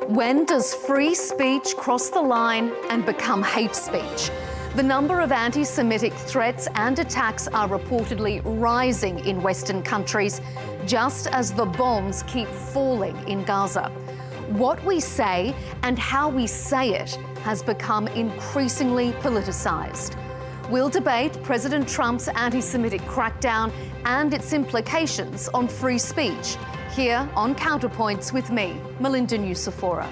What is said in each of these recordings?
When does free speech cross the line and become hate speech? The number of anti-Semitic threats and attacks are reportedly rising in Western countries, just as the bombs keep falling in Gaza. What we say and how we say it has become increasingly politicized. We'll debate President Trump's anti-Semitic crackdown and its implications on free speech, here on Counterpoints with me, Melinda Nucifora.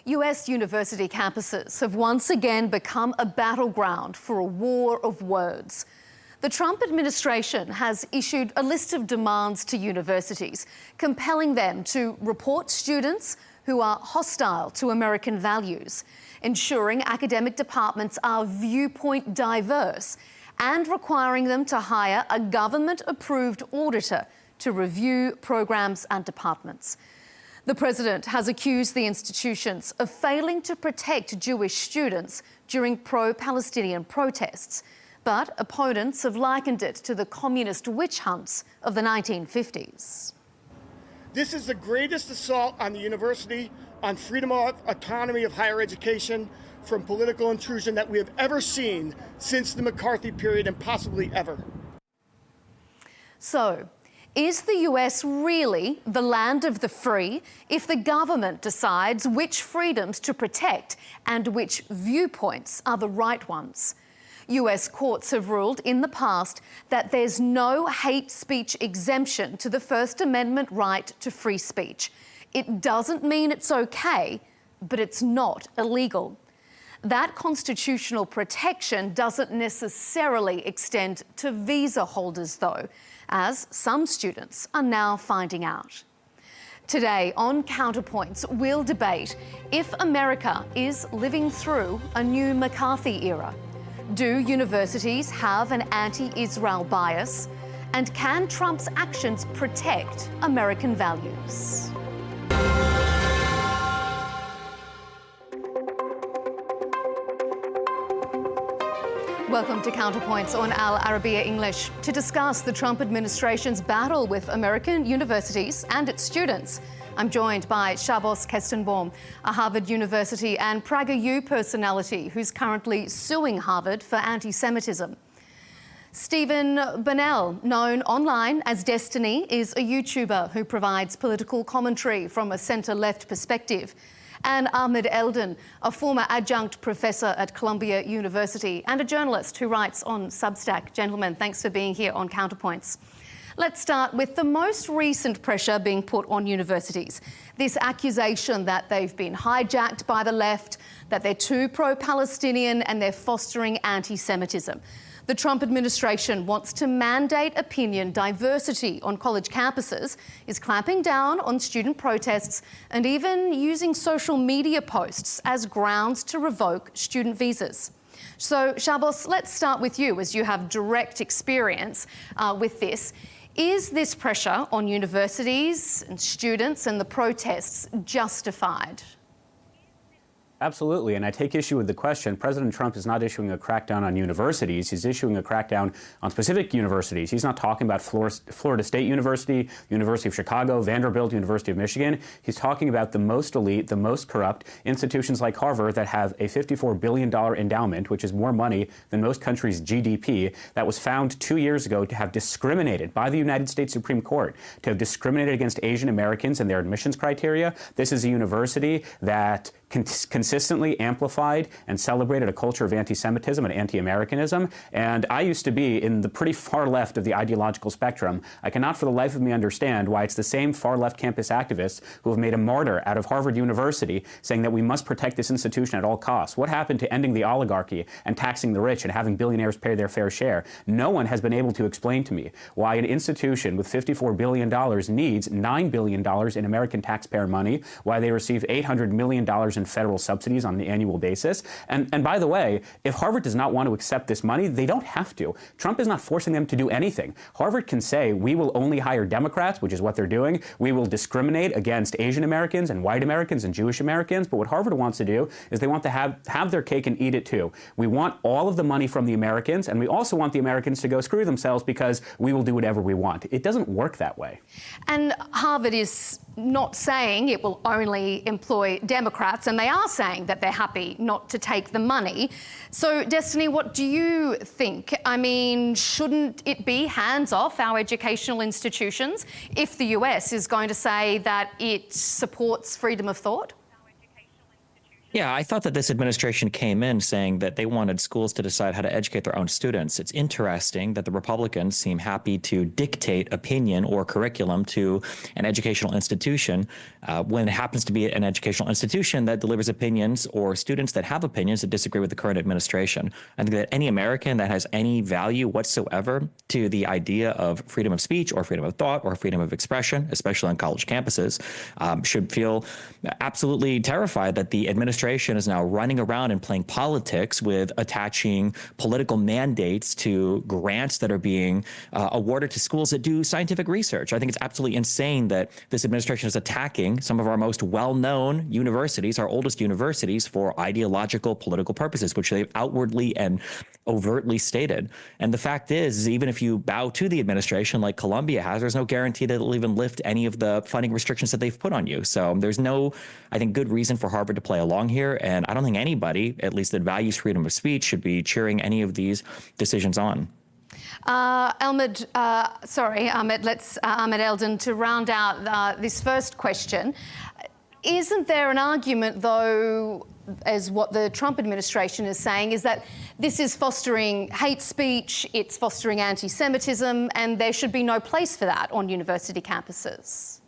US university campuses have once again become a battleground for a war of words. The Trump administration has issued a list of demands to universities, compelling them to report students who are hostile to American values, ensuring academic departments are viewpoint diverse, and requiring them to hire a government-approved auditor to review programs and departments. The president has accused the institutions of failing to protect Jewish students during pro-Palestinian protests, but opponents have likened it to the communist witch hunts of the 1950s. This is the greatest assault on the university, on freedom of autonomy of higher education, from political intrusion that we have ever seen since the McCarthy period, and possibly ever. So, is the US really the land of the free if the government decides which freedoms to protect and which viewpoints are the right ones? US courts have ruled in the past that there's no hate speech exemption to the First Amendment right to free speech. It doesn't mean it's okay, but it's not illegal. That constitutional protection doesn't necessarily extend to visa holders, though, as some students are now finding out. Today on Counterpoints, we'll debate if America is living through a new McCarthy era. Do universities have an anti-Israel bias? And can Trump's actions protect American values? Welcome to Counterpoints on Al Arabiya English to discuss the Trump administration's battle with American universities and its students. I'm joined by Shabbos Kestenbaum, a Harvard University and PragerU personality who's currently suing Harvard for anti-Semitism. Stephen Bonnell, known online as Destiny, is a YouTuber who provides political commentary from a centre-left perspective. And Ahmed Eldin, a former adjunct professor at Columbia University and a journalist who writes on Substack. Gentlemen, thanks for being here on Counterpoints. Let's start with the most recent pressure being put on universities. This accusation that they've been hijacked by the left, that they're too pro-Palestinian and they're fostering anti-Semitism. The Trump administration wants to mandate opinion diversity on college campuses, is clamping down on student protests, and even using social media posts as grounds to revoke student visas. So, Shabbos, let's start with you, as you have direct experience with this. Is this pressure on universities and students and the protests justified? Absolutely, and I take issue with the question. President Trump is not issuing a crackdown on universities. He's issuing a crackdown on specific universities. He's not talking about Florida State University, University of Chicago, Vanderbilt, University of Michigan. He's talking about the most elite, the most corrupt institutions like Harvard that have a $54 billion endowment, which is more money than most countries' GDP, that was found 2 years ago to have discriminated by the United States Supreme Court, to have discriminated against Asian Americans and their admissions criteria. This is a university that consistently amplified and celebrated a culture of anti-Semitism and anti-Americanism. And I used to be in the pretty far left of the ideological spectrum. I cannot for the life of me understand why it's the same far left campus activists who have made a martyr out of Harvard University, saying that we must protect this institution at all costs. What happened to ending the oligarchy and taxing the rich and having billionaires pay their fair share? No one has been able to explain to me why an institution with $54 billion needs $9 billion in American taxpayer money, why they receive $800 million in in federal subsidies on an annual basis. And by the way, if Harvard does not want to accept this money, they don't have to. Trump is not forcing them to do anything. Harvard can say, we will only hire Democrats, which is what they're doing. We will discriminate against Asian Americans and white Americans and Jewish Americans. But what Harvard wants to do is they want to have their cake and eat it too. We want all of the money from the Americans, and we also want the Americans to go screw themselves because we will do whatever we want. It doesn't work that way. And Harvard is not saying it will only employ Democrats, and they are saying that they're happy not to take the money. So, Destiny, what do you think? I mean, shouldn't it be hands off our educational institutions if the US is going to say that it supports freedom of thought? Yeah, I thought that this administration came in saying that they wanted schools to decide how to educate their own students. It's interesting that the Republicans seem happy to dictate opinion or curriculum to an educational institution when it happens to be an educational institution that delivers opinions or students that have opinions that disagree with the current administration. I think that any American that has any value whatsoever to the idea of freedom of speech or freedom of thought or freedom of expression, especially on college campuses, should feel absolutely terrified that the administration is now running around and playing politics with attaching political mandates to grants that are being awarded to schools that do scientific research. I think it's absolutely insane that this administration is attacking some of our most well-known universities, our oldest universities, for ideological political purposes, which they've outwardly and overtly stated. And the fact is, even if you bow to the administration like Columbia has, there's no guarantee that it'll even lift any of the funding restrictions that they've put on you. So there's no, I think, good reason for Harvard to play along here. And I don't think anybody, at least that values freedom of speech, should be cheering any of these decisions on. Ahmed Eldin, to round out this first question, isn't there an argument, though, as what the Trump administration is saying, is that this is fostering hate speech, it's fostering anti-Semitism, and there should be no place for that on university campuses?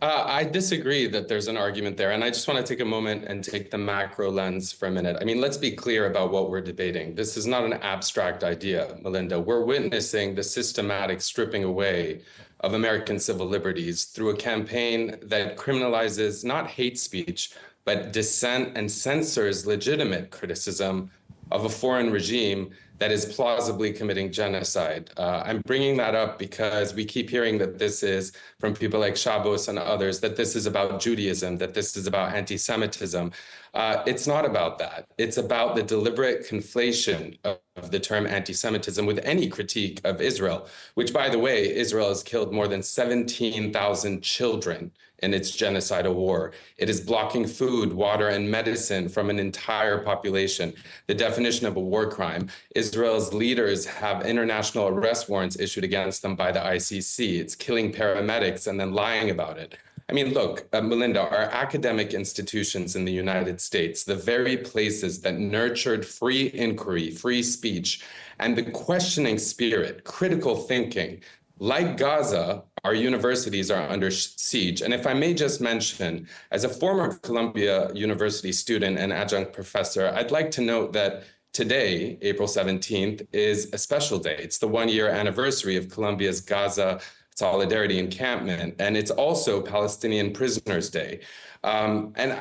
I disagree that there's an argument there, and I just want to take a moment and take the macro lens for a minute. I mean, let's be clear about what we're debating. This is not an abstract idea, Melinda. We're witnessing the systematic stripping away of American civil liberties through a campaign that criminalizes not hate speech, but dissent and censors legitimate criticism of a foreign regime that is plausibly committing genocide. I'm bringing that up because we keep hearing that this is, from people like Shabbos and others, that this is about Judaism, that this is about anti-Semitism. It's not about that. It's about the deliberate conflation of the term anti-Semitism with any critique of Israel, which, by the way, Israel has killed more than 17,000 children in its genocidal war. It is blocking food, water, and medicine from an entire population. The definition of a war crime. Israel's leaders have international arrest warrants issued against them by the ICC. It's killing paramedics and then lying about it. I mean, look, Melinda, our academic institutions in the United States, the very places that nurtured free inquiry, free speech, and the questioning spirit, critical thinking, like Gaza, our universities are under siege. And if I may just mention, as a former Columbia University student and adjunct professor, I'd like to note that today, April 17th, is a special day. It's the one-year anniversary of Columbia's Gaza Solidarity Encampment, and it's also Palestinian Prisoners' Day. And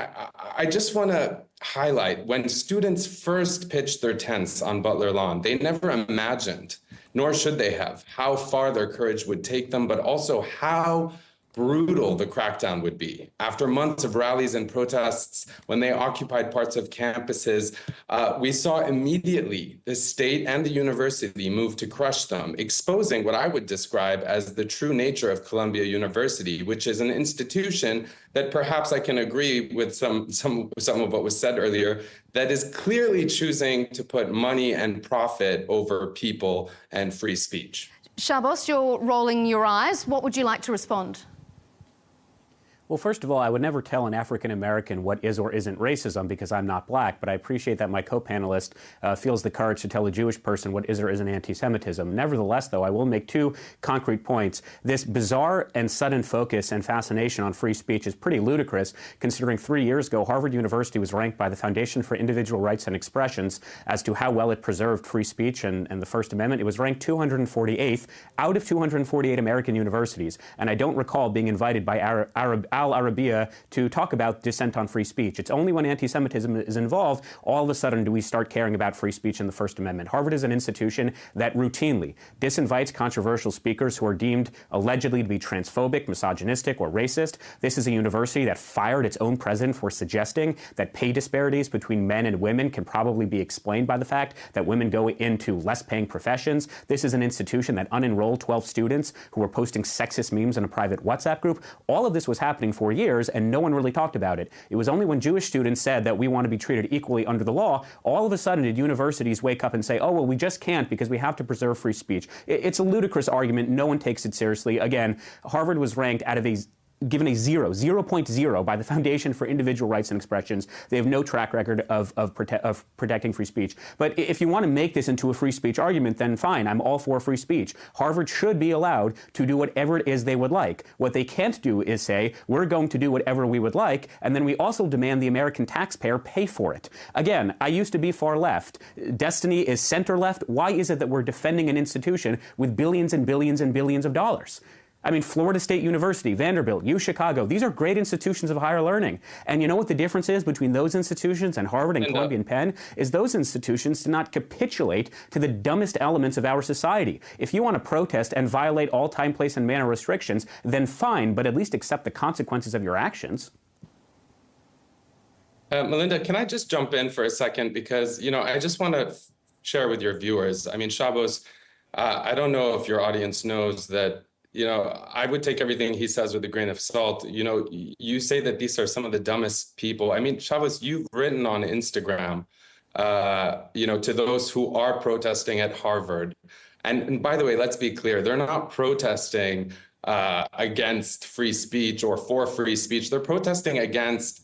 I just want to highlight, when students first pitched their tents on Butler Lawn, they never imagined, nor should they have, how far their courage would take them, but also how brutal the crackdown would be. After months of rallies and protests, when they occupied parts of campuses, we saw immediately the state and the university move to crush them, exposing what I would describe as the true nature of Columbia University, which is an institution that, perhaps I can agree with some of what was said earlier, that is clearly choosing to put money and profit over people and free speech. Shabbos, you're rolling your eyes. What would you like to respond? Well, first of all, I would never tell an African American what is or isn't racism because I'm not black, but I appreciate that my co-panelist feels the courage to tell a Jewish person what is or isn't anti-Semitism. Nevertheless, though, I will make two concrete points. This bizarre and sudden focus and fascination on free speech is pretty ludicrous, considering 3 years ago, Harvard University was ranked by the Foundation for Individual Rights and Expressions as to how well it preserved free speech and the First Amendment. It was ranked 248th out of 248 American universities, and I don't recall being invited by Al Arabiya to talk about dissent on free speech. It's only when anti-Semitism is involved, all of a sudden do we start caring about free speech and the First Amendment. Harvard is an institution that routinely disinvites controversial speakers who are deemed allegedly to be transphobic, misogynistic, or racist. This is a university that fired its own president for suggesting that pay disparities between men and women can probably be explained by the fact that women go into less paying professions. This is an institution that unenrolled 12 students who were posting sexist memes in a private WhatsApp group. All of this was happening for years, and no one really talked about it. It was only when Jewish students said that we want to be treated equally under the law, all of a sudden did universities wake up and say, oh, well, we just can't because we have to preserve free speech. It's a ludicrous argument. No one takes it seriously. Again, Harvard was ranked out of given a 0.0 by the Foundation for Individual Rights and Expressions. They have no track record of protecting free speech. But if you want to make this into a free speech argument, then fine, I'm all for free speech. Harvard should be allowed to do whatever it is they would like. What they can't do is say, we're going to do whatever we would like, and then we also demand the American taxpayer pay for it. Again, I used to be far left. Destiny is center left. Why is it that we're defending an institution with billions and billions and billions of dollars? I mean, Florida State University, Vanderbilt, Chicago, these are great institutions of higher learning. And you know what the difference is between those institutions and Harvard and Columbia and Penn? Is those institutions do not capitulate to the dumbest elements of our society. If you want to protest and violate all time, place, and manner restrictions, then fine, but at least accept the consequences of your actions. Melinda, can I just jump in for a second? Because, I just want to share with your viewers. I mean, Shabbos, I don't know if your audience knows that I would take everything he says with a grain of salt. You say that these are some of the dumbest people. I mean, Shabbos, you've written on Instagram, to those who are protesting at Harvard. And by the way, let's be clear, they're not protesting against free speech or for free speech. They're protesting against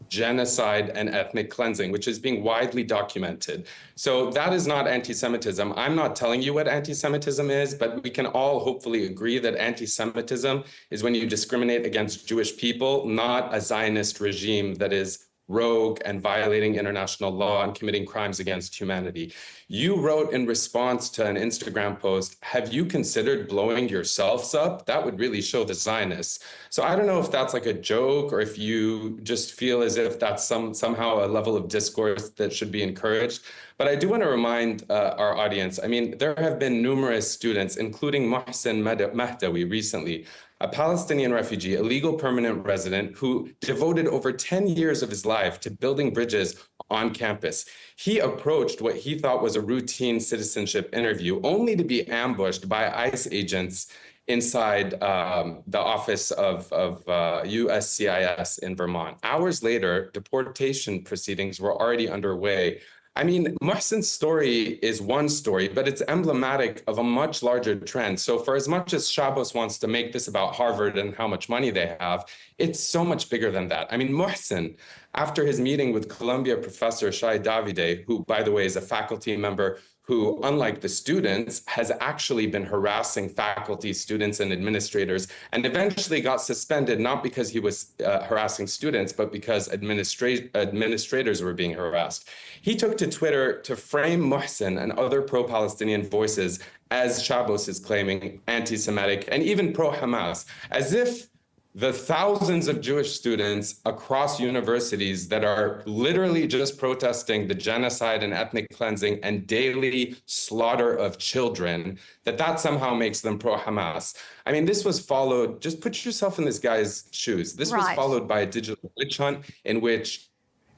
genocide and ethnic cleansing, which is being widely documented. So that is not anti-Semitism. I'm not telling you what anti-Semitism is, but we can all hopefully agree that anti-Semitism is when you discriminate against Jewish people, not a Zionist regime that is rogue and violating international law and committing crimes against humanity. You wrote in response to an Instagram post, have you considered blowing yourselves up? That would really show the Zionists. So I don't know if that's like a joke or if you just feel as if that's somehow a level of discourse that should be encouraged. But I do want to remind our audience, I mean, there have been numerous students, including Mohsen Mahdawi recently, a Palestinian refugee, a legal permanent resident who devoted over 10 years of his life to building bridges on campus. He approached what he thought was a routine citizenship interview, only to be ambushed by ICE agents inside the office of USCIS in Vermont. Hours later, deportation proceedings were already underway. I mean, Mohsen's story is one story, but it's emblematic of a much larger trend. So for as much as Shabbos wants to make this about Harvard and how much money they have, it's so much bigger than that. I mean, Mohsen, after his meeting with Columbia professor Shai Davide, who, by the way, is a faculty member who, unlike the students, has actually been harassing faculty, students, and administrators, and eventually got suspended, not because he was harassing students, but because administrators were being harassed. He took to Twitter to frame Mohsen and other pro-Palestinian voices as Shabbos is claiming anti-Semitic and even pro-Hamas, as if the thousands of Jewish students across universities that are literally just protesting the genocide and ethnic cleansing and daily slaughter of children, that somehow makes them pro-Hamas. I mean, this was followed, just put yourself in this guy's shoes. This was followed by a digital witch hunt in which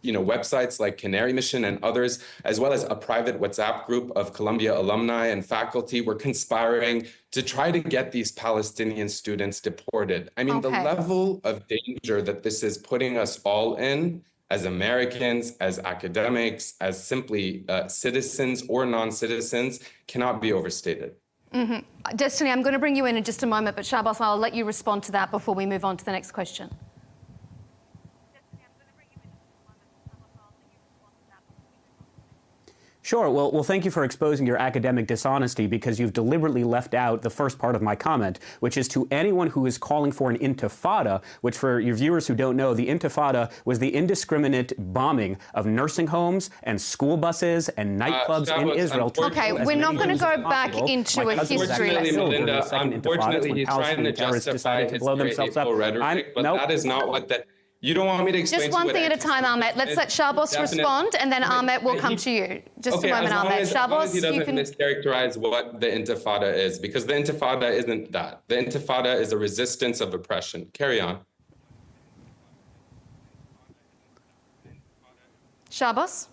websites like Canary Mission and others, as well as a private WhatsApp group of Columbia alumni and faculty, were conspiring to try to get these Palestinian students deported. I mean, the level of danger that this is putting us all in as Americans, as academics, as simply citizens or non-citizens cannot be overstated. Mm-hmm. Destiny, I'm going to bring you in just a moment, but Shabbos, I'll let you respond to that before we move on to the next question. Sure. Well, thank you for exposing your academic dishonesty, because you've deliberately left out the first part of my comment, which is to anyone who is calling for an intifada, which for your viewers who don't know, the intifada was the indiscriminate bombing of nursing homes and school buses and nightclubs in Israel. Okay, we're not going to go back into a history lesson. Melinda, unfortunately, he's trying to justify his very hateful rhetoric, but that is not what that... You don't want me to explain just one thing at a time, Ahmed. Let's let Shabbos respond, and then Ahmed will come to you. Just a moment, Ahmed. Shabbos, he doesn't mischaracterize what the intifada is, because the intifada isn't that. The intifada is a resistance of oppression. Carry on. Shabbos?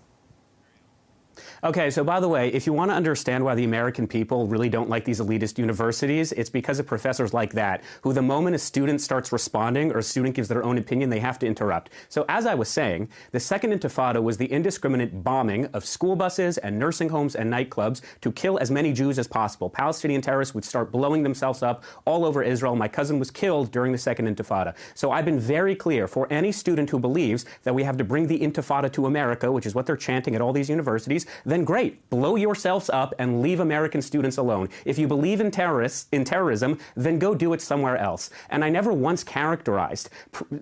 Okay, so by the way, if you want to understand why the American people really don't like these elitist universities, it's because of professors like that, who the moment a student starts responding or a student gives their own opinion, they have to interrupt. So as I was saying, the Second Intifada was the indiscriminate bombing of school buses and nursing homes and nightclubs to kill as many Jews as possible. Palestinian terrorists would start blowing themselves up all over Israel. My cousin was killed during the Second Intifada. So I've been very clear for any student who believes that we have to bring the Intifada to America, which is what they're chanting at all these universities, then great, blow yourselves up and leave American students alone. If you believe in terrorism, then go do it somewhere else. And I never once characterized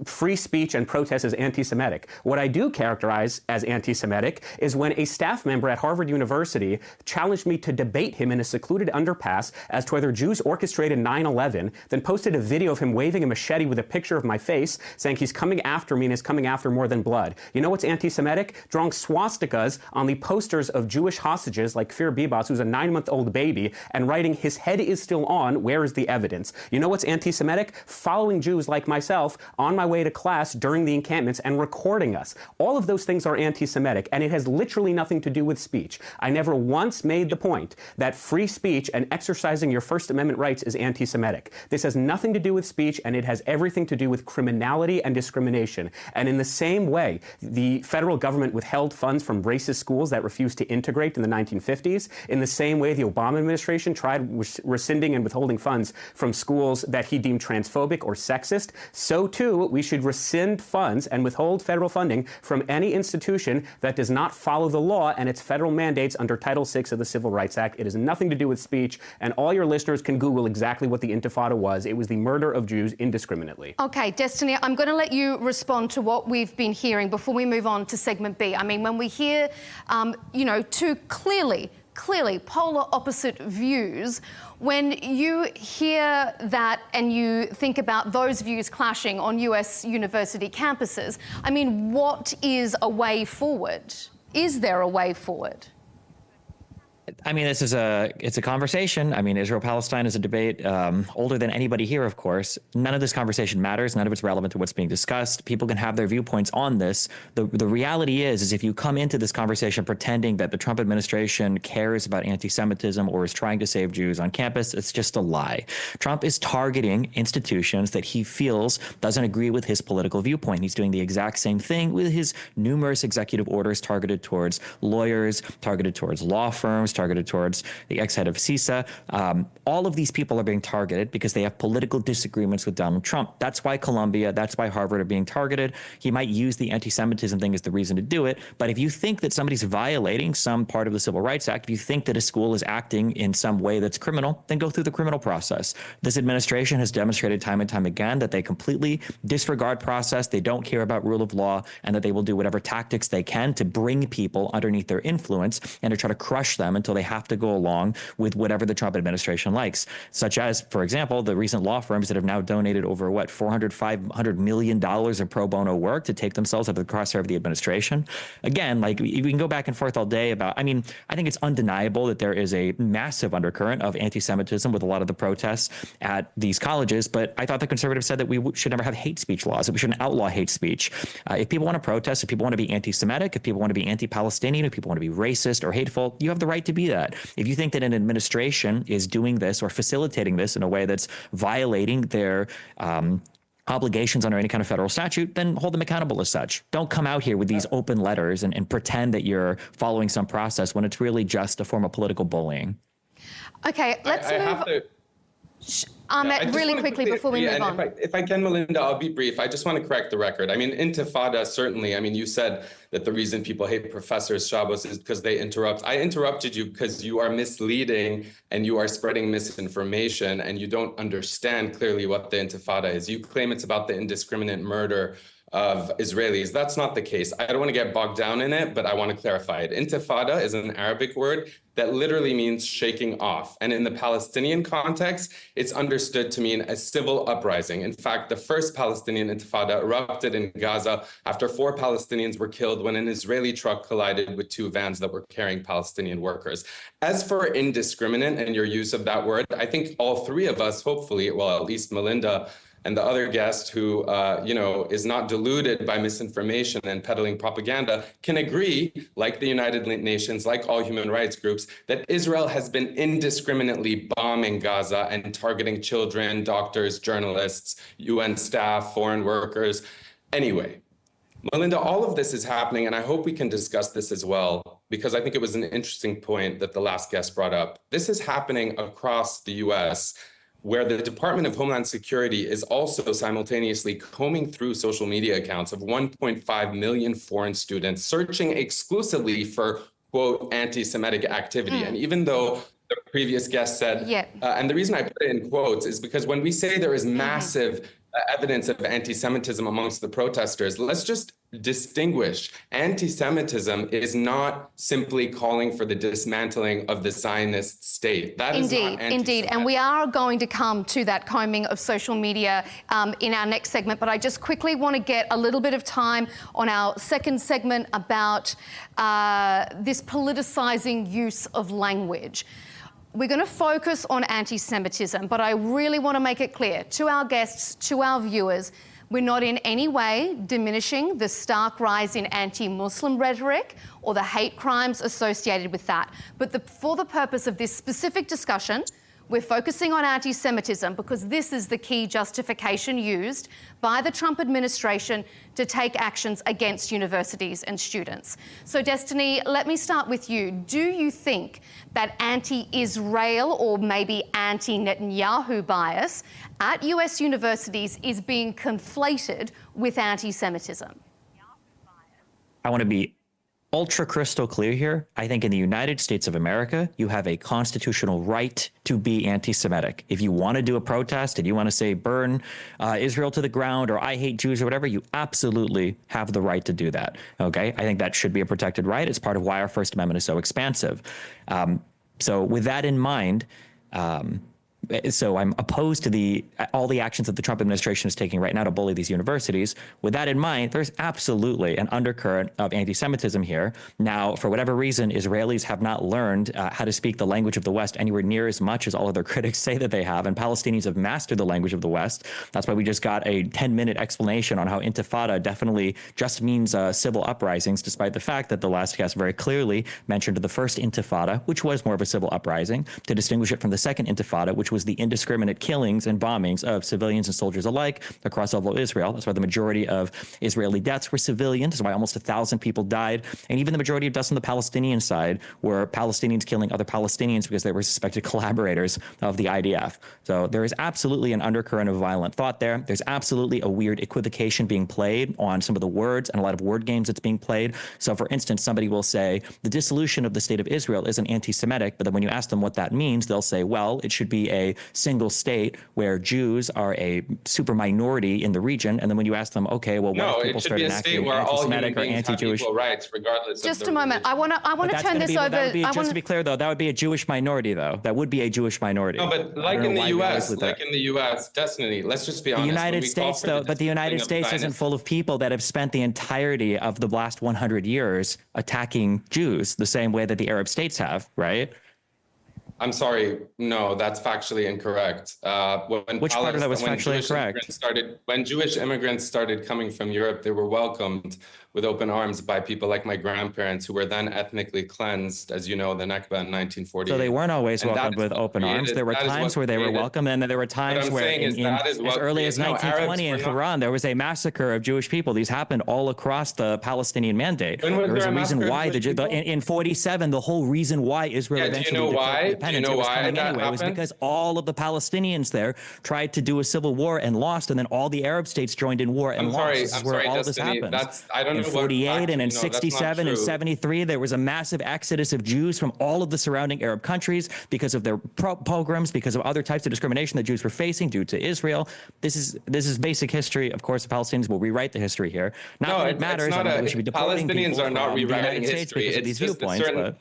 free speech and protest as anti-Semitic. What I do characterize as anti-Semitic is when a staff member at Harvard University challenged me to debate him in a secluded underpass as to whether Jews orchestrated 9/11, then posted a video of him waving a machete with a picture of my face, saying he's coming after me and is coming after more than blood. You know what's anti-Semitic? Drawing swastikas on the posters of Jewish hostages like Kfir Bibas, who's a 9-month-old baby, and writing, "His head is still on, where is the evidence?" You know what's anti-Semitic? Following Jews like myself on my way to class during the encampments and recording us. All of those things are anti-Semitic, and it has literally nothing to do with speech. I never once made the point that free speech and exercising your First Amendment rights is anti-Semitic. This has nothing to do with speech, and it has everything to do with criminality and discrimination. And in the same way, the federal government withheld funds from racist schools that refused to integrate in the 1950s. In the same way, the Obama administration tried rescinding and withholding funds from schools that he deemed transphobic or sexist. So too, we should rescind funds and withhold federal funding from any institution that does not follow the law and its federal mandates under Title VI of the Civil Rights Act. It has nothing to do with speech, and all your listeners can Google exactly what the Intifada was. It was the murder of Jews indiscriminately. Okay, Destiny, I'm going to let you respond to what we've been hearing before we move on to segment B. I mean, when we hear, two clearly polar opposite views, when you hear that and you think about those views clashing on US university campuses, I mean, what is a way forward? Is there a way forward? I mean, it's a conversation. I mean, Israel-Palestine is a debate older than anybody here, of course. None of this conversation matters. None of it's relevant to what's being discussed. People can have their viewpoints on this. The reality is if you come into this conversation pretending that the Trump administration cares about anti-Semitism or is trying to save Jews on campus, it's just a lie. Trump is targeting institutions that he feels doesn't agree with his political viewpoint. He's doing the exact same thing with his numerous executive orders targeted towards lawyers, targeted towards law firms, targeted towards the ex-head of CISA. All of these people are being targeted because they have political disagreements with Donald Trump. That's why Columbia, that's why Harvard are being targeted. He might use the anti-Semitism thing as the reason to do it. But if you think that somebody's violating some part of the Civil Rights Act, if you think that a school is acting in some way that's criminal, then go through the criminal process. This administration has demonstrated time and time again that they completely disregard process, they don't care about rule of law, and that they will do whatever tactics they can to bring people underneath their influence and to try to crush them until they have to go along with whatever the Trump administration likes, such as, for example, the recent law firms that have now donated over, $500 million of pro bono work to take themselves out of the crosshair of the administration. Again, like, we can go back and forth all day about, I mean, I think it's undeniable that there is a massive undercurrent of anti-Semitism with a lot of the protests at these colleges, but I thought the conservatives said that we should never have hate speech laws, that we shouldn't outlaw hate speech. If people want to protest, if people want to be anti-Semitic, if people want to be anti-Palestinian, if people want to be racist or hateful, you have the right to be that. If you think that an administration is doing this or facilitating this in a way that's violating their obligations under any kind of federal statute, then hold them accountable as such. Don't come out here with these open letters and pretend that you're following some process when it's really just a form of political bullying. Okay, let's move. Ahmed, really quickly before we move on. If I can, Melinda, I'll be brief. I just want to correct the record. I mean, intifada, certainly. I mean, you said that the reason people hate professors Shabbos is because they interrupt. I interrupted you because you are misleading and you are spreading misinformation and you don't understand clearly what the intifada is. You claim it's about the indiscriminate murder of Israelis. That's not the case. I don't want to get bogged down in it, but I want to clarify it. Intifada is an Arabic word that literally means shaking off. And in the Palestinian context, it's understood to mean a civil uprising. In fact, the first Palestinian intifada erupted in Gaza after 4 Palestinians were killed when an Israeli truck collided with 2 vans that were carrying Palestinian workers. As for indiscriminate and your use of that word, I think all 3 of us, hopefully, well, at least Melinda and the other guest who, is not deluded by misinformation and peddling propaganda, can agree, like the United Nations, like all human rights groups, that Israel has been indiscriminately bombing Gaza and targeting children, doctors, journalists, UN staff, foreign workers. Anyway, Melinda, all of this is happening, and I hope we can discuss this as well, because I think it was an interesting point that the last guest brought up. This is happening across the US, where the Department of Homeland Security is also simultaneously combing through social media accounts of 1.5 million foreign students, searching exclusively for, quote, anti-Semitic activity. And even though the previous guest said, and the reason I put it in quotes is because when we say there is massive evidence of anti-Semitism amongst the protesters, let's just distinguish. Anti-Semitism is not simply calling for the dismantling of the Zionist state. That is not anti-Semitic. Indeed. And we are going to come to that combing of social media in our next segment, but I just quickly want to get a little bit of time on our second segment about this politicizing use of language. We're going to focus on anti-Semitism, but I really want to make it clear to our guests, to our viewers, we're not in any way diminishing the stark rise in anti-Muslim rhetoric or the hate crimes associated with that. But for the purpose of this specific discussion, we're focusing on anti-Semitism because this is the key justification used by the Trump administration to take actions against universities and students. So, Destiny, let me start with you. Do you think that anti-Israel or maybe anti-Netanyahu bias at US universities is being conflated with anti-Semitism? I want to be ultra crystal clear here. I think in the United States of America, you have a constitutional right to be anti-Semitic. If you want to do a protest and you want to say burn Israel to the ground or I hate Jews or whatever, you absolutely have the right to do that. Okay, I think that should be a protected right. It's part of why our First Amendment is so expansive. So with that in mind, so I'm opposed to all the actions that the Trump administration is taking right now to bully these universities. With that in mind, there's absolutely an undercurrent of anti-Semitism here. Now, for whatever reason, Israelis have not learned how to speak the language of the West anywhere near as much as all of their critics say that they have, and Palestinians have mastered the language of the West. That's why we just got a 10-minute explanation on how intifada definitely just means civil uprisings, despite the fact that the last guest very clearly mentioned the first intifada, which was more of a civil uprising, to distinguish it from the second intifada, which was the indiscriminate killings and bombings of civilians and soldiers alike across all of Israel. That's why the majority of Israeli deaths were civilian. That's why almost 1,000 people died. And even the majority of deaths on the Palestinian side were Palestinians killing other Palestinians because they were suspected collaborators of the IDF. So there is absolutely an undercurrent of violent thought there. There's absolutely a weird equivocation being played on some of the words and a lot of word games that's being played. So for instance, somebody will say the dissolution of the state of Israel isn't anti-Semitic, but then when you ask them what that means, they'll say, well, it should be a single state where Jews are a super minority in the region. And then when you ask them, okay, well, what if people start enacting anti-Semitic or anti-Jewish rights, regardless just of a moment. I want to turn this over. Just to be clear, though, that would be a Jewish minority, though. That would be a Jewish minority. No, but like in the U.S., Destiny, let's just be honest. The United States, though, but the United States isn't full of people that have spent the entirety of the last 100 years attacking Jews the same way that the Arab states have, right? I'm sorry. No, that's factually incorrect. Which part of that was factually incorrect? When Jewish immigrants started coming from Europe, they were welcomed with open arms by people like my grandparents, who were then ethnically cleansed, as you know, the Nakba in 1948. So they weren't always welcomed with open arms. There were times where they were welcome, and then there were times where as early as 1920 in Iran, there was a massacre of Jewish people. These happened all across the Palestinian Mandate. There was a reason why in 47, the whole reason why Israel eventually declared independence, it was coming anyway, was because all of the Palestinians there tried to do a civil war and lost, and then all the Arab states joined in war and lost. This is where all this happens. In 48 and in 67 and 73, there was a massive exodus of Jews from all of the surrounding Arab countries because of their pogroms, because of other types of discrimination that Jews were facing due to Israel. This is basic history. Of course, the Palestinians will rewrite the history here. Not that it matters. We should be deporting Palestinians are not rewriting history. It's just a certain.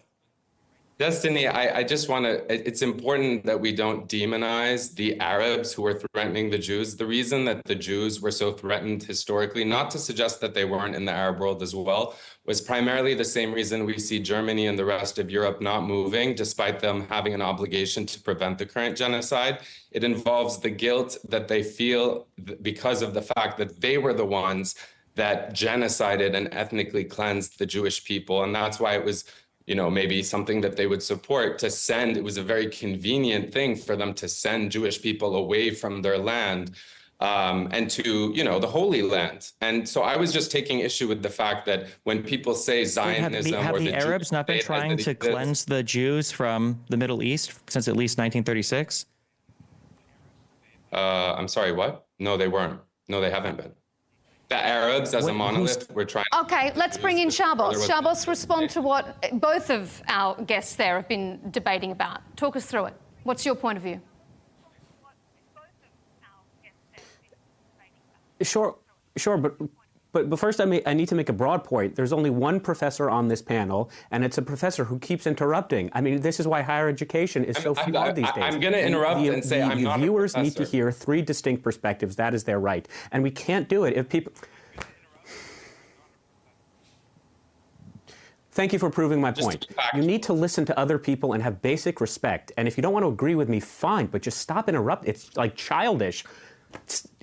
Destiny, I just want to, it's important that we don't demonize the Arabs who were threatening the Jews. The reason that the Jews were so threatened historically, not to suggest that they weren't in the Arab world as well, was primarily the same reason we see Germany and the rest of Europe not moving, despite them having an obligation to prevent the current genocide. It involves the guilt that they feel because of the fact that they were the ones that genocided and ethnically cleansed the Jewish people. And that's why it was, maybe something that they would support to send. It was a very convenient thing for them to send Jewish people away from their land and to, the Holy Land. And so I was just taking issue with the fact that when people say Zionism have the Arabs not been trying to cleanse the Jews from the Middle East since at least 1936? I'm sorry, what? No, they weren't. No, they haven't been. The Arabs as a monolith were trying. Okay, let's bring in Shabbos. Shabbos, respond to what both of our guests there have been debating about. Talk us through it. What's your point of view? Sure, but first I need to make a broad point. There's only one professor on this panel, and it's a professor who keeps interrupting. I mean, this is why higher education is so flawed these days. I'm going to interrupt and say I'm not a professor. Viewers need to hear three distinct perspectives. That is their right, and we can't do it if people. Thank you for proving my point. You need to listen to other people and have basic respect. And if you don't want to agree with me, fine, but just stop interrupting. It's like childish.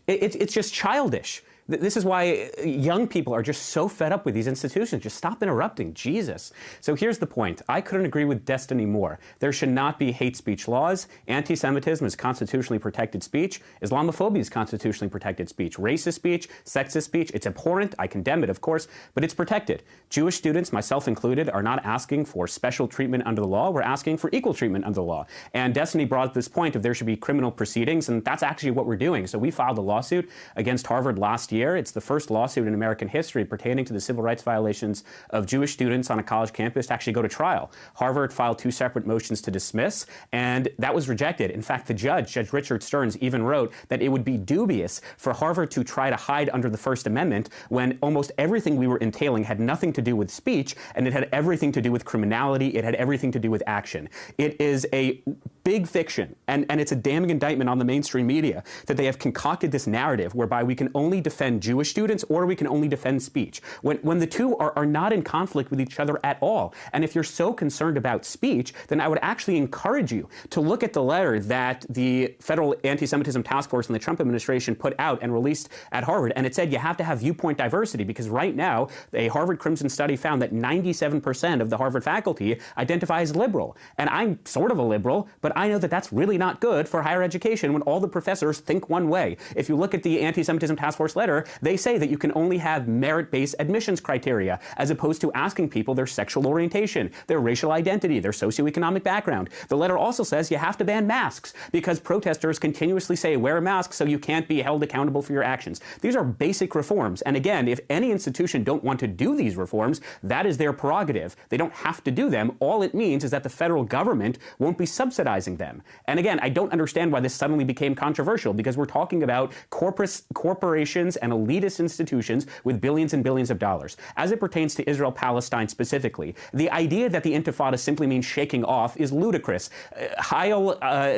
It's just childish. This is why young people are just so fed up with these institutions. Just stop interrupting, Jesus. So here's the point. I couldn't agree with Destiny more. There should not be hate speech laws. Anti-Semitism is constitutionally protected speech. Islamophobia is constitutionally protected speech. Racist speech, sexist speech, it's abhorrent. I condemn it, of course, but it's protected. Jewish students, myself included, are not asking for special treatment under the law. We're asking for equal treatment under the law. And Destiny brought up this point of there should be criminal proceedings, and that's actually what we're doing. So we filed a lawsuit against Harvard last year. It's the first lawsuit in American history pertaining to the civil rights violations of Jewish students on a college campus to actually go to trial. Harvard filed 2 separate motions to dismiss, and that was rejected. In fact, Judge Richard Stearns, even wrote that it would be dubious for Harvard to try to hide under the First Amendment when almost everything we were entailing had nothing to do with speech, and it had everything to do with criminality. It had everything to do with action. It is a big fiction, and it's a damning indictment on the mainstream media that they have concocted this narrative whereby we can only defend Jewish students or we can only defend speech, when the two are not in conflict with each other at all. And if you're so concerned about speech, then I would actually encourage you to look at the letter that the Federal Anti-Semitism Task Force and the Trump administration put out and released at Harvard. And it said you have to have viewpoint diversity because right now, a Harvard Crimson study found that 97% of the Harvard faculty identify as liberal. And I'm sort of a liberal, but I know that that's really not good for higher education when all the professors think one way. If you look at the Anti-Semitism Task Force letter, they say that you can only have merit-based admissions criteria as opposed to asking people their sexual orientation, their racial identity, their socioeconomic background. The letter also says you have to ban masks because protesters continuously say wear a mask so you can't be held accountable for your actions. These are basic reforms. And again, if any institution don't want to do these reforms, that is their prerogative. They don't have to do them. All it means is that the federal government won't be subsidizing them. And again, I don't understand why this suddenly became controversial because we're talking about corporations and elitist institutions with billions and billions of dollars. As it pertains to Israel-Palestine specifically, the idea that the Intifada simply means shaking off is ludicrous.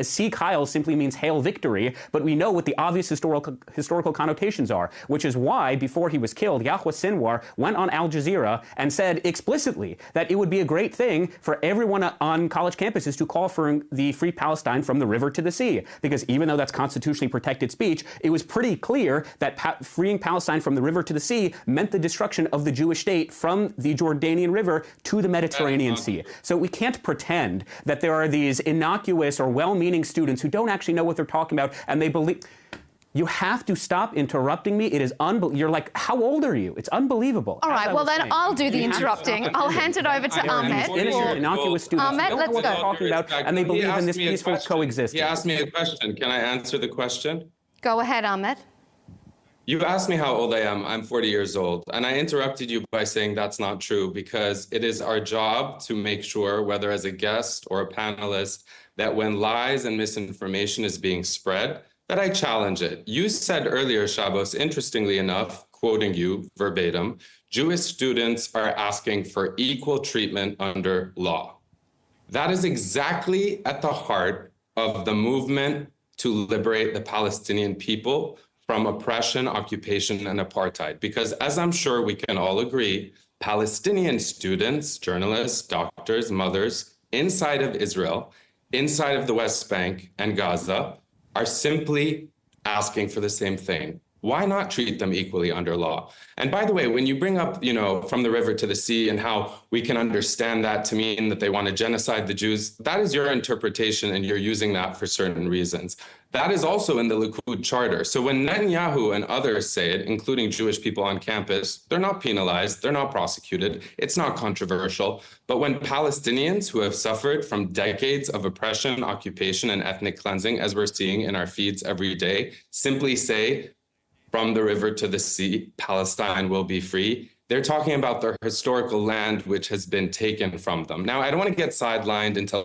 Seek Heil simply means hail victory, but we know what the obvious historical connotations are, which is why, before he was killed, Yahya Sinwar went on Al Jazeera and said explicitly that it would be a great thing for everyone on college campuses to call for the free Palestine from the river to the sea. Because even though that's constitutionally protected speech, it was pretty clear that freeing Palestine from the river to the sea meant the destruction of the Jewish state from the Jordanian River to the Mediterranean Sea. So we can't pretend that there are these innocuous or well-meaning students who don't actually know what they're talking about, and they believe. You have to stop interrupting me. It is unbelievable. You're like, how old are you? It's unbelievable. All right, well then I'll do the interrupting. I'll hand it over to Ahmed. Innocent, innocuous students Ahmed, don't know what they're talking about, and they believe in this peaceful coexistence. He asked me a question. Can I answer the question? Go ahead, Ahmed. You asked me how old I am. I'm 40 years old. And I interrupted you by saying that's not true, because it is our job to make sure, whether as a guest or a panelist, that when lies and misinformation is being spread, that I challenge it. You said earlier, Shabbos, interestingly enough, quoting you verbatim, Jewish students are asking for equal treatment under law. That is exactly at the heart of the movement to liberate the Palestinian people from oppression, occupation, and apartheid. Because as I'm sure we can all agree, Palestinian students, journalists, doctors, mothers, inside of Israel, inside of the West Bank and Gaza, are simply asking for the same thing. Why not treat them equally under law? And by the way, when you bring up, from the river to the sea and how we can understand that to mean that they want to genocide the Jews, that is your interpretation, and you're using that for certain reasons. That is also in the Likud charter. So when Netanyahu and others say it, including Jewish people on campus, they're not penalized, they're not prosecuted, it's not controversial. But when Palestinians who have suffered from decades of oppression, occupation, and ethnic cleansing, as we're seeing in our feeds every day, simply say, from the river to the sea, Palestine will be free, they're talking about their historical land, which has been taken from them. Now, I don't want to get sidelined into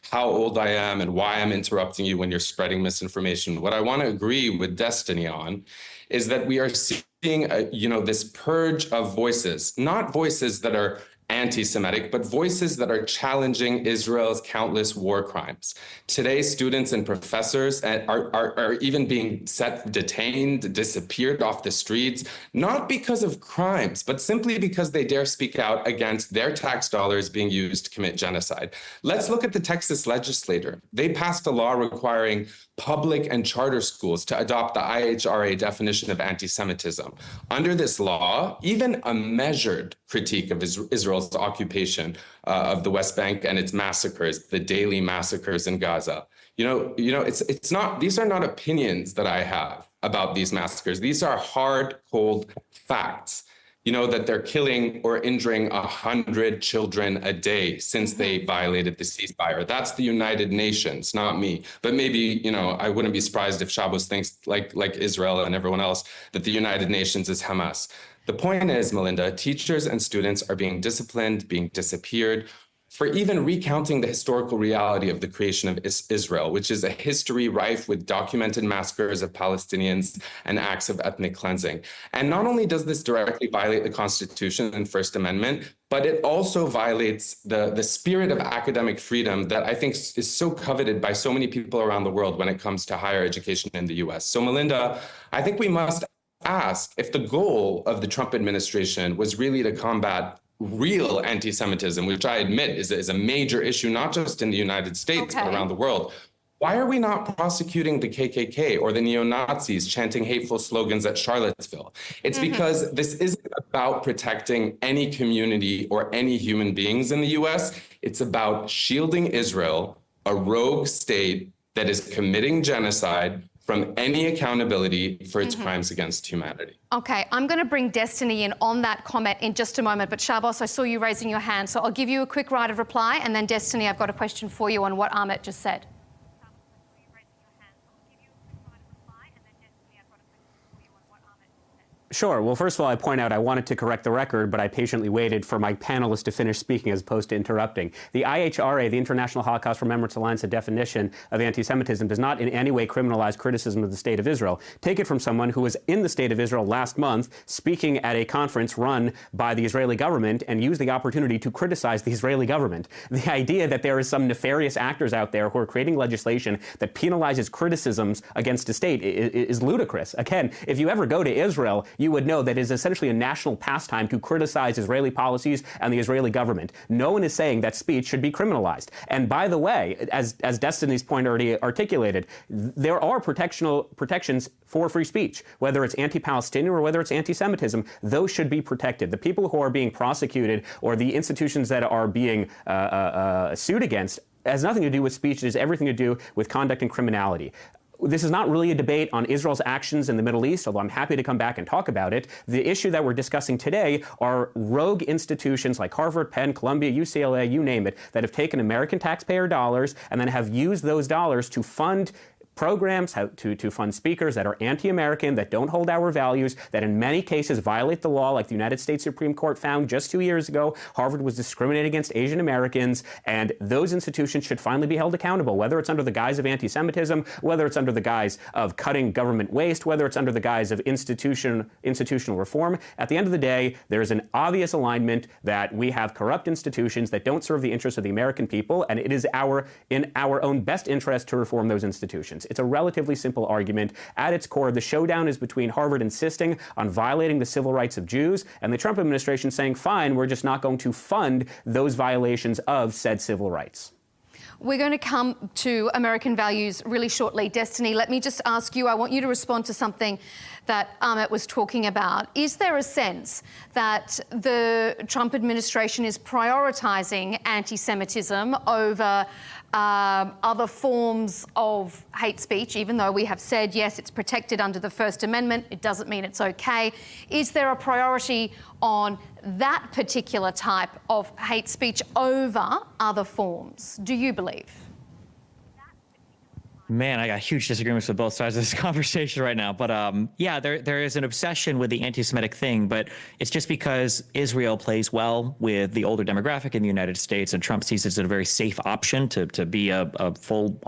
how old I am and why I'm interrupting you when you're spreading misinformation. What I want to agree with Destiny on is that we are seeing, this purge of voices, not voices that are anti-Semitic, but voices that are challenging Israel's countless war crimes. Today, students and professors are even being detained, disappeared off the streets, not because of crimes, but simply because they dare speak out against their tax dollars being used to commit genocide. Let's look at the Texas legislature. They passed a law requiring public and charter schools to adopt the IHRA definition of anti-Semitism. Under this law, even a measured critique of Israel's occupation of the West Bank and its massacres, the daily massacres in Gaza. It's not, these are not opinions that I have about these massacres. These are hard, cold facts. That they're killing or injuring 100 children a day since they violated the ceasefire. That's the United Nations, not me. But maybe, I wouldn't be surprised if Shabbos thinks like Israel and everyone else that the United Nations is Hamas. The point is, Melinda, teachers and students are being disciplined, being disappeared, for even recounting the historical reality of the creation of Israel, which is a history rife with documented massacres of Palestinians and acts of ethnic cleansing. And not only does this directly violate the Constitution and First Amendment, but it also violates the spirit of academic freedom that I think is so coveted by so many people around the world when it comes to higher education in the US. So Melinda, I think we must ask if the goal of the Trump administration was really to combat real anti-Semitism, which I admit is a major issue, not just in the United States, but around the world. Why are we not prosecuting the KKK or the neo-Nazis chanting hateful slogans at Charlottesville? It's because this isn't about protecting any community or any human beings in the US. It's about shielding Israel, a rogue state that is committing genocide, from any accountability for its crimes against humanity. Okay, I'm going to bring Destiny in on that comment in just a moment, but Shabbos, I saw you raising your hand, so I'll give you a quick right of reply, and then Destiny, I've got a question for you on what Ahmed just said. Sure. Well, first of all, I point out I wanted to correct the record, but I patiently waited for my panelists to finish speaking as opposed to interrupting. The IHRA, the International Holocaust Remembrance Alliance, definition of anti-Semitism does not in any way criminalize criticism of the State of Israel. Take it from someone who was in the State of Israel last month speaking at a conference run by the Israeli government and used the opportunity to criticize the Israeli government. The idea that there is some nefarious actors out there who are creating legislation that penalizes criticisms against a state is ludicrous. Again, if you ever go to Israel, you would know that it is essentially a national pastime to criticize Israeli policies and the Israeli government. No one is saying that speech should be criminalized. And by the way, as Destiny's point already articulated, there are protections for free speech, whether it's anti-Palestinian or whether it's anti-Semitism. Those should be protected. The people who are being prosecuted or the institutions that are being sued against has nothing to do with speech. It has everything to do with conduct and criminality. This is not really a debate on Israel's actions in the Middle East, although I'm happy to come back and talk about it. The issue that we're discussing today are rogue institutions like Harvard, Penn, Columbia, UCLA, you name it, that have taken American taxpayer dollars and then have used those dollars to fund programs, to fund speakers that are anti-American, that don't hold our values, that in many cases violate the law, like the United States Supreme Court found just 2 years ago. Harvard was discriminating against Asian Americans, and those institutions should finally be held accountable, whether it's under the guise of anti-Semitism, whether it's under the guise of cutting government waste, whether it's under the guise of institutional reform. At the end of the day, there is an obvious alignment that we have corrupt institutions that don't serve the interests of the American people, and it is in our own best interest to reform those institutions. It's a relatively simple argument. At its core, the showdown is between Harvard insisting on violating the civil rights of Jews and the Trump administration saying, fine, we're just not going to fund those violations of said civil rights. We're going to come to American values really shortly. Destiny, let me just ask you, I want you to respond to something that Ahmed was talking about. Is there a sense that the Trump administration is prioritizing anti-Semitism over other forms of hate speech, even though we have said, yes, it's protected under the First Amendment, it doesn't mean it's okay? Is there a priority on that particular type of hate speech over other forms, do you believe? Man, I got huge disagreements with both sides of this conversation right now. But yeah, there is an obsession with the anti-Semitic thing, but it's just because Israel plays well with the older demographic in the United States, and Trump sees it as a very safe option to be a full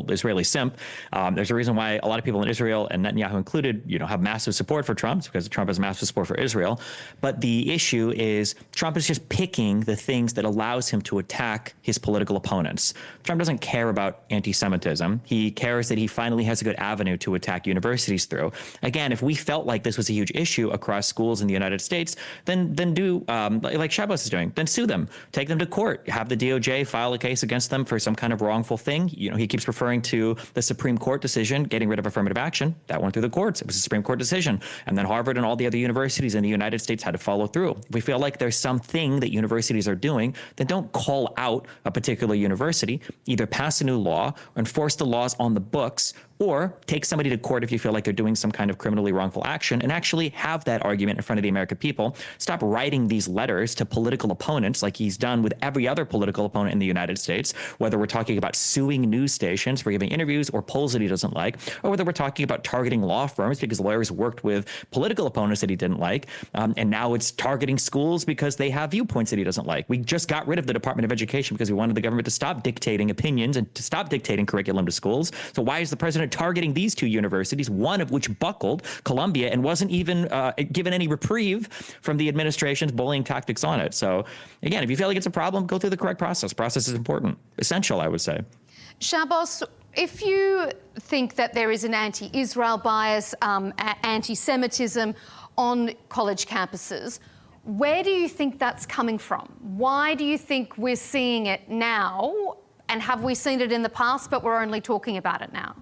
Israeli simp. There's a reason why a lot of people in Israel, and Netanyahu included, have massive support for Trump, because Trump has massive support for Israel. But the issue is Trump is just picking the things that allows him to attack his political opponents. Trump doesn't care about anti-Semitism. He cares that he finally has a good avenue to attack universities through. Again, if we felt like this was a huge issue across schools in the United States, then do like Shabbos is doing, then sue them, take them to court, have the DOJ file a case against them for some kind of wrongful thing. He keeps referring to the Supreme Court decision, getting rid of affirmative action. That went through the courts. It was a Supreme Court decision. And then Harvard and all the other universities in the United States had to follow through. If we feel like there's something that universities are doing, then don't call out a particular university, either pass a new law or enforce the laws on the books, or take somebody to court if you feel like they're doing some kind of criminally wrongful action, and actually have that argument in front of the American people. Stop writing these letters to political opponents like he's done with every other political opponent in the United States, whether we're talking about suing news stations for giving interviews or polls that he doesn't like, or whether we're talking about targeting law firms because lawyers worked with political opponents that he didn't like, and now it's targeting schools because they have viewpoints that he doesn't like. We just got rid of the Department of Education because we wanted the government to stop dictating opinions and to stop dictating curriculum to schools. So why is the president targeting these two universities, one of which buckled, Columbia, and wasn't even given any reprieve from the administration's bullying tactics on it? So again, if you feel like it's a problem, go through the correct process. Process is important, essential, I would say. Shabbos, if you think that there is an anti-Israel bias, anti-Semitism on college campuses, where do you think that's coming from? Why do you think we're seeing it now? And have we seen it in the past, but we're only talking about it now?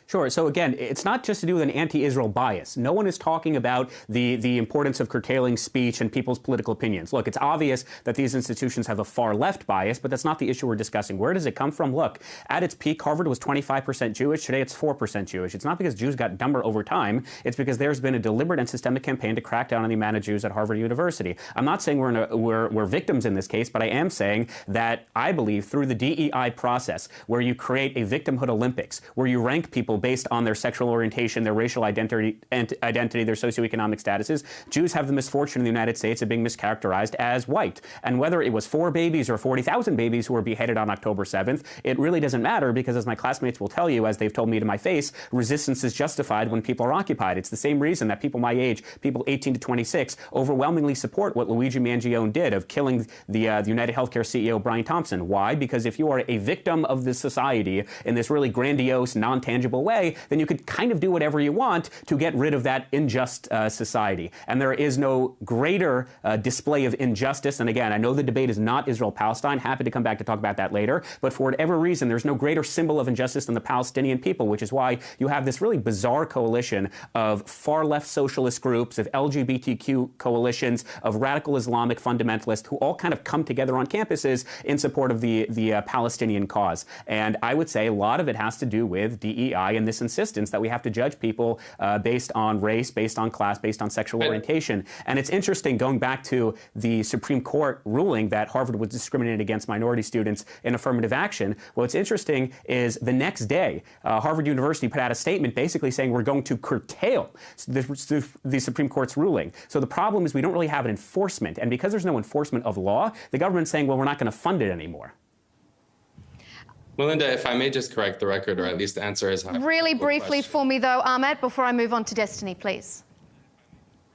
Sure. So again, it's not just to do with an anti-Israel bias. No one is talking about the importance of curtailing speech and people's political opinions. Look, it's obvious that these institutions have a far left bias, but that's not the issue we're discussing. Where does it come from? Look, at its peak, Harvard was 25% Jewish. Today, it's 4% Jewish. It's not because Jews got dumber over time. It's because there's been a deliberate and systemic campaign to crack down on the amount of Jews at Harvard University. I'm not saying we're victims in this case, but I am saying that I believe through the DEI process, where you create a victimhood Olympics, where you rank people based on their sexual orientation, their racial identity, their socioeconomic statuses. Jews have the misfortune in the United States of being mischaracterized as white. And whether it was 4 babies or 40,000 babies who were beheaded on October 7th, it really doesn't matter because, as my classmates will tell you, as they've told me to my face, resistance is justified when people are occupied. It's the same reason that people my age, people 18 to 26, overwhelmingly support what Luigi Mangione did of killing the United Healthcare CEO Brian Thompson. Why? Because if you are a victim of this society in this really grandiose, non-tangible way, then you could kind of do whatever you want to get rid of that unjust society. And there is no greater display of injustice. And again, I know the debate is not Israel-Palestine. Happy to come back to talk about that later. But for whatever reason, there's no greater symbol of injustice than the Palestinian people, which is why you have this really bizarre coalition of far-left socialist groups, of LGBTQ coalitions, of radical Islamic fundamentalists who all kind of come together on campuses in support of the Palestinian cause. And I would say a lot of it has to do with DEI and this insistence that we have to judge people based on race, based on class, based on sexual orientation. And it's interesting, going back to the Supreme Court ruling that Harvard was discriminating against minority students in affirmative action. What's interesting is the next day, Harvard University put out a statement basically saying we're going to curtail the Supreme Court's ruling. So the problem is we don't really have an enforcement. And because there's no enforcement of law, the government's saying, well, we're not going to fund it anymore. Melinda, if I may just correct the record, or at least answer his really briefly for me, though, Ahmed, before I move on to Destiny, please.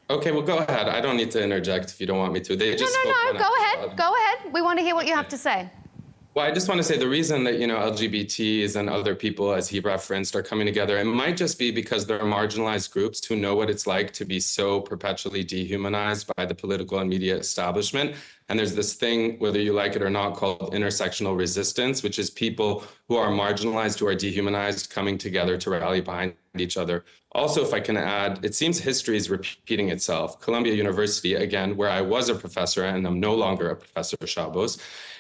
Okay, well, go ahead. I don't need to interject if you don't want me to. They just No, go ahead. Go ahead. We want to hear what you have to say. Well, I just want to say the reason that, LGBTs and other people, as he referenced, are coming together, it might just be because they're marginalized groups who know what it's like to be so perpetually dehumanized by the political and media establishment. And there's this thing, whether you like it or not, called intersectional resistance, which is people who are marginalized, who are dehumanized, coming together to rally behind each other. Also, if I can add, it seems history is repeating itself. Columbia University, again, where I was a professor and I'm no longer a professor of Shabbos,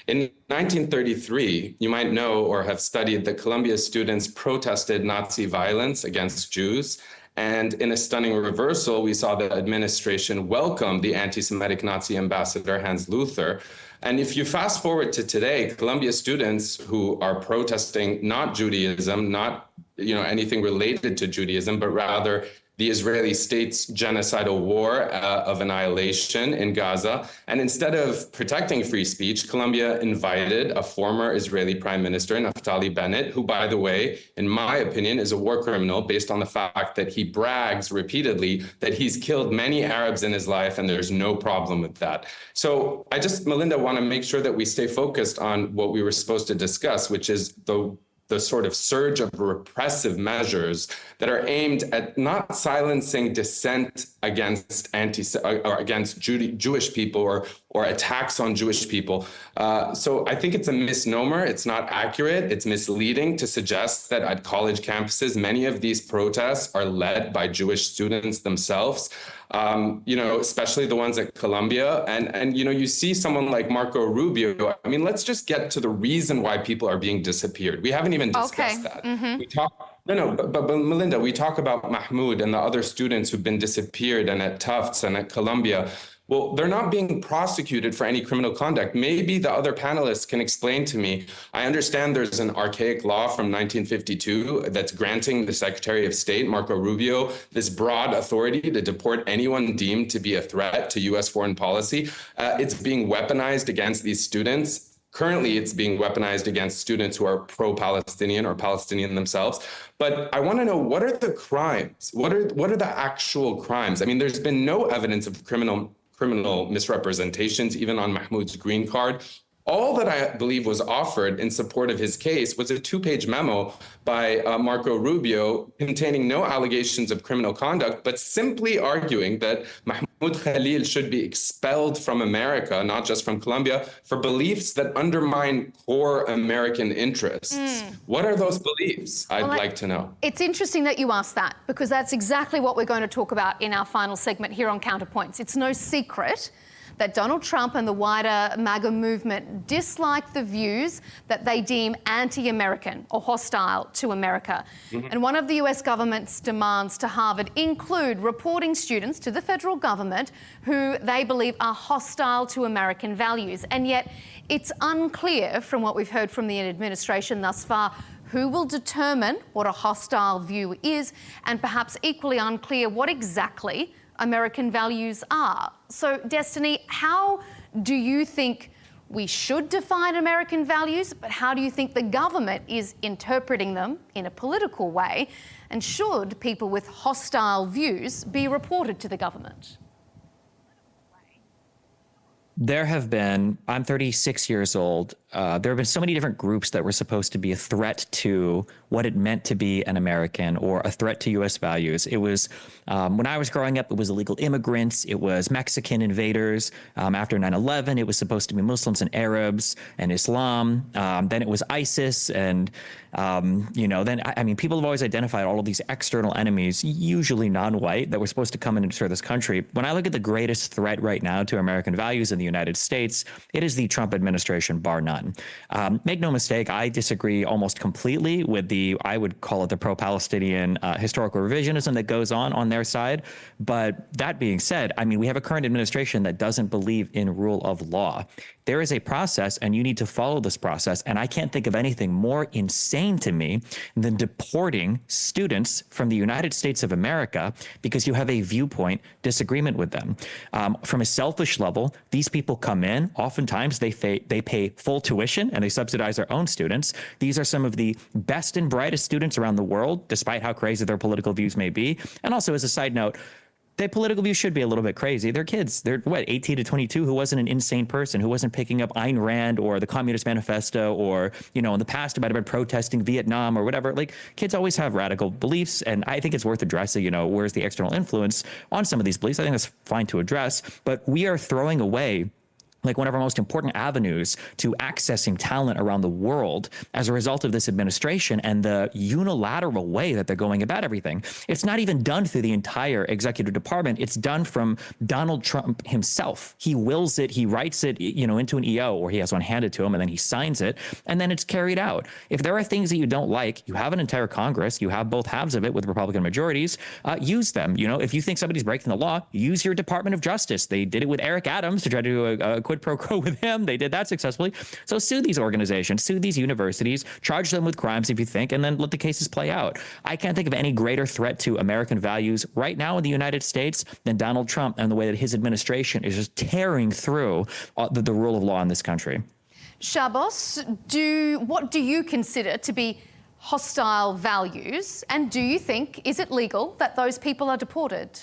in 1933, you might know or have studied that Columbia students protested Nazi violence against Jews. And in a stunning reversal, we saw the administration welcome the anti-Semitic Nazi ambassador, Hans Luther. And if you fast forward to today, Columbia students who are protesting not Judaism, not anything related to Judaism, but rather the Israeli state's genocidal war of annihilation in Gaza. And instead of protecting free speech, Columbia invited a former Israeli Prime Minister, Naftali Bennett, who, by the way, in my opinion, is a war criminal based on the fact that he brags repeatedly that he's killed many Arabs in his life, and there's no problem with that. So I just, Melinda, want to make sure that we stay focused on what we were supposed to discuss, which is the sort of surge of repressive measures that are aimed at not silencing dissent against Jewish people or attacks on Jewish people. So I think it's a misnomer. It's not accurate. It's misleading to suggest that at college campuses, many of these protests are led by Jewish students themselves. Especially the ones at Columbia. And you see someone like Marco Rubio. I mean, let's just get to the reason why people are being disappeared. We haven't even discussed that. Mm-hmm. But Melinda, we talk about Mahmoud and the other students who've been disappeared and at Tufts and at Columbia. Well, they're not being prosecuted for any criminal conduct. Maybe the other panelists can explain to me. I understand there's an archaic law from 1952 that's granting the Secretary of State, Marco Rubio, this broad authority to deport anyone deemed to be a threat to U.S. foreign policy. It's being weaponized against these students. Currently, it's being weaponized against students who are pro-Palestinian or Palestinian themselves. But I want to know, what are the crimes? What are the actual crimes? I mean, there's been no evidence of criminal misrepresentations, even on Mahmoud's green card. All that I believe was offered in support of his case was a 2-page memo by Marco Rubio containing no allegations of criminal conduct, but simply arguing that Mahmoud Khalil should be expelled from America, not just from Columbia, for beliefs that undermine core American interests. What are those beliefs? I'd like to know. It's interesting that you asked that, because that's exactly what we're going to talk about in our final segment here on Counterpoints. It's no secret that Donald Trump and the wider MAGA movement dislike the views that they deem anti-American or hostile to America. Mm-hmm. And one of the US government's demands to Harvard include reporting students to the federal government who they believe are hostile to American values. And yet it's unclear from what we've heard from the administration thus far Who will determine what a hostile view is, and perhaps equally unclear what exactly American values are? So, Destiny, how do you think we should define American values, but how do you think the government is interpreting them in a political way? And should people with hostile views be reported to the government? There have been, I'm 36 years old, there have been so many different groups that were supposed to be a threat to what it meant to be an American or a threat to U.S. values. It was, when I was growing up, it was illegal immigrants, it was Mexican invaders. After 9/11, it was supposed to be Muslims and Arabs and Islam. Then it was ISIS and, then, I mean, people have always identified all of these external enemies, usually non-white, that were supposed to come in and destroy this country. When I look at the greatest threat right now to American values in the United States, it is the Trump administration, bar none. Make no mistake, I disagree almost completely with I would call it the pro-Palestinian historical revisionism that goes on their side. But that being said, I mean, we have a current administration that doesn't believe in rule of law. There is a process, and you need to follow this process. And I can't think of anything more insane to me than deporting students from the United States of America because you have a viewpoint disagreement with them. From a selfish level, these people come in. Oftentimes, they pay full tuition and they subsidize their own students. These are some of the best and brightest students around the world, despite how crazy their political views may be. And also, as a side note, their political views should be a little bit crazy. They're kids. They're, 18 to 22, who wasn't an insane person, who wasn't picking up Ayn Rand or the Communist Manifesto or, in the past might have been protesting Vietnam or whatever. Like, kids always have radical beliefs, and I think it's worth addressing, where's the external influence on some of these beliefs. I think that's fine to address, but we are throwing away like one of our most important avenues to accessing talent around the world as a result of this administration and the unilateral way that they're going about everything. It's not even done through the entire executive department. It's done from Donald Trump himself. He wills it, he writes it, into an EO, or he has one handed to him and then he signs it, and then it's carried out. If there are things that you don't like, you have an entire Congress, you have both halves of it with Republican majorities, use them. If you think somebody's breaking the law, use your Department of Justice. They did it with Eric Adams to try to do a quid pro quo with him. They did that successfully. So sue these organizations, sue these universities, charge them with crimes if you think, and then let the cases play out. I can't think of any greater threat to American values right now in the United States than Donald Trump and the way that his administration is just tearing through the rule of law in this country. Shabbos, what do you consider to be hostile values, and do you think, is it legal that those people are deported?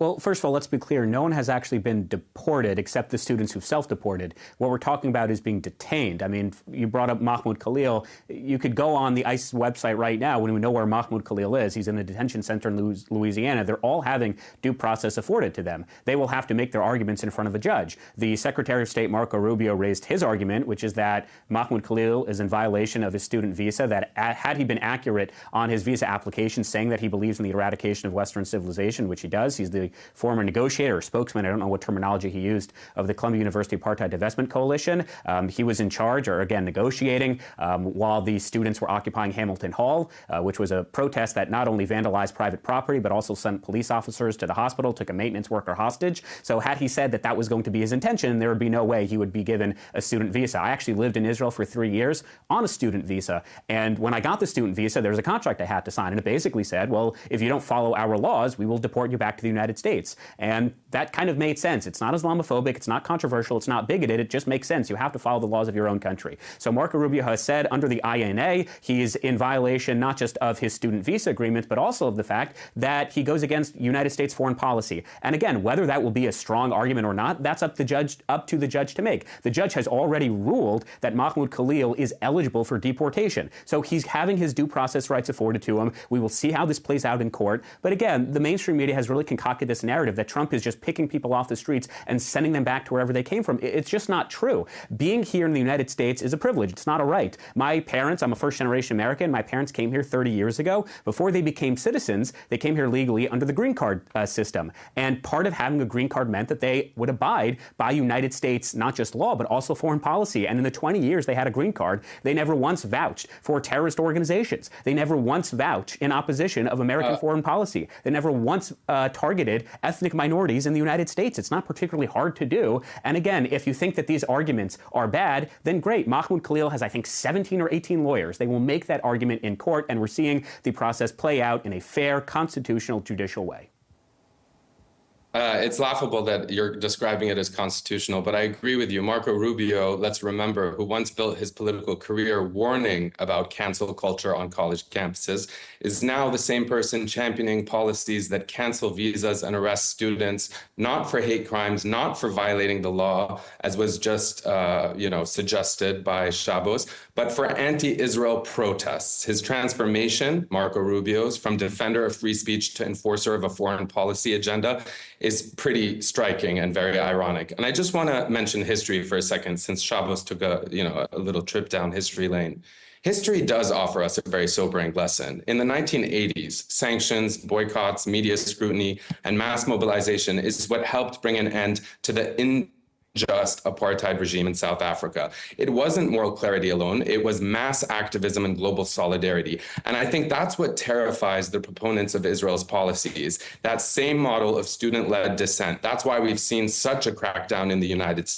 Well, first of all, let's be clear. No one has actually been deported except the students who've self-deported. What we're talking about is being detained. I mean, you brought up Mahmoud Khalil. You could go on the ICE website right now when we know where Mahmoud Khalil is. He's in a detention center in Louisiana. They're all having due process afforded to them. They will have to make their arguments in front of a judge. The Secretary of State, Marco Rubio, raised his argument, which is that Mahmoud Khalil is in violation of his student visa, that had he been accurate on his visa application saying that he believes in the eradication of Western civilization, which he does. He's the former negotiator or spokesman, I don't know what terminology he used, of the Columbia University Apartheid Divestment Coalition. He was in charge, or again, negotiating, while the students were occupying Hamilton Hall, which was a protest that not only vandalized private property, but also sent police officers to the hospital, took a maintenance worker hostage. So had he said that that was going to be his intention, there would be no way he would be given a student visa. I actually lived in Israel for 3 years on a student visa. And when I got the student visa, there was a contract I had to sign. And it basically said, well, if you don't follow our laws, we will deport you back to the United States. And that kind of made sense. It's not Islamophobic, it's not controversial, it's not bigoted, it just makes sense. You have to follow the laws of your own country. So Marco Rubio has said under the INA, he's in violation not just of his student visa agreement, but also of the fact that he goes against United States foreign policy. And again, whether that will be a strong argument or not, that's up to the judge to make. The judge has already ruled that Mahmoud Khalil is eligible for deportation. So he's having his due process rights afforded to him. We will see how this plays out in court. But again, the mainstream media has really concocted this narrative that Trump is just picking people off the streets and sending them back to wherever they came from. It's just not true. Being here in the United States is a privilege. It's not a right. My parents, I'm a first-generation American. My parents came here 30 years ago. Before they became citizens, they came here legally under the green card system. And part of having a green card meant that they would abide by United States, not just law, but also foreign policy. And in the 20 years they had a green card, they never once vouched for terrorist organizations. They never once vouched in opposition of American foreign policy. They never once targeted targeted ethnic minorities in the United States. It's not particularly hard to do. And again, if you think that these arguments are bad, then great. Mahmoud Khalil has, I think, 17 or 18 lawyers. They will make that argument in court, and we're seeing the process play out in a fair, constitutional, judicial way. It's laughable that you're describing it as constitutional, but I agree with you. Marco Rubio, let's remember, who once built his political career warning about cancel culture on college campuses, is now the same person championing policies that cancel visas and arrest students, not for hate crimes, not for violating the law, as was just suggested by Shabbos, but for anti-Israel protests. His transformation, Marco Rubio's, from defender of free speech to enforcer of a foreign policy agenda is pretty striking and very ironic. And I just want to mention history for a second, since Shabbos took a little trip down history lane. History does offer us a very sobering lesson. In the 1980s, sanctions, boycotts, media scrutiny, and mass mobilization is what helped bring an end to the unjust apartheid regime in South Africa. It wasn't moral clarity alone, it was mass activism and global solidarity. And I think that's what terrifies the proponents of Israel's policies, that same model of student-led dissent. That's why we've seen such a crackdown in the United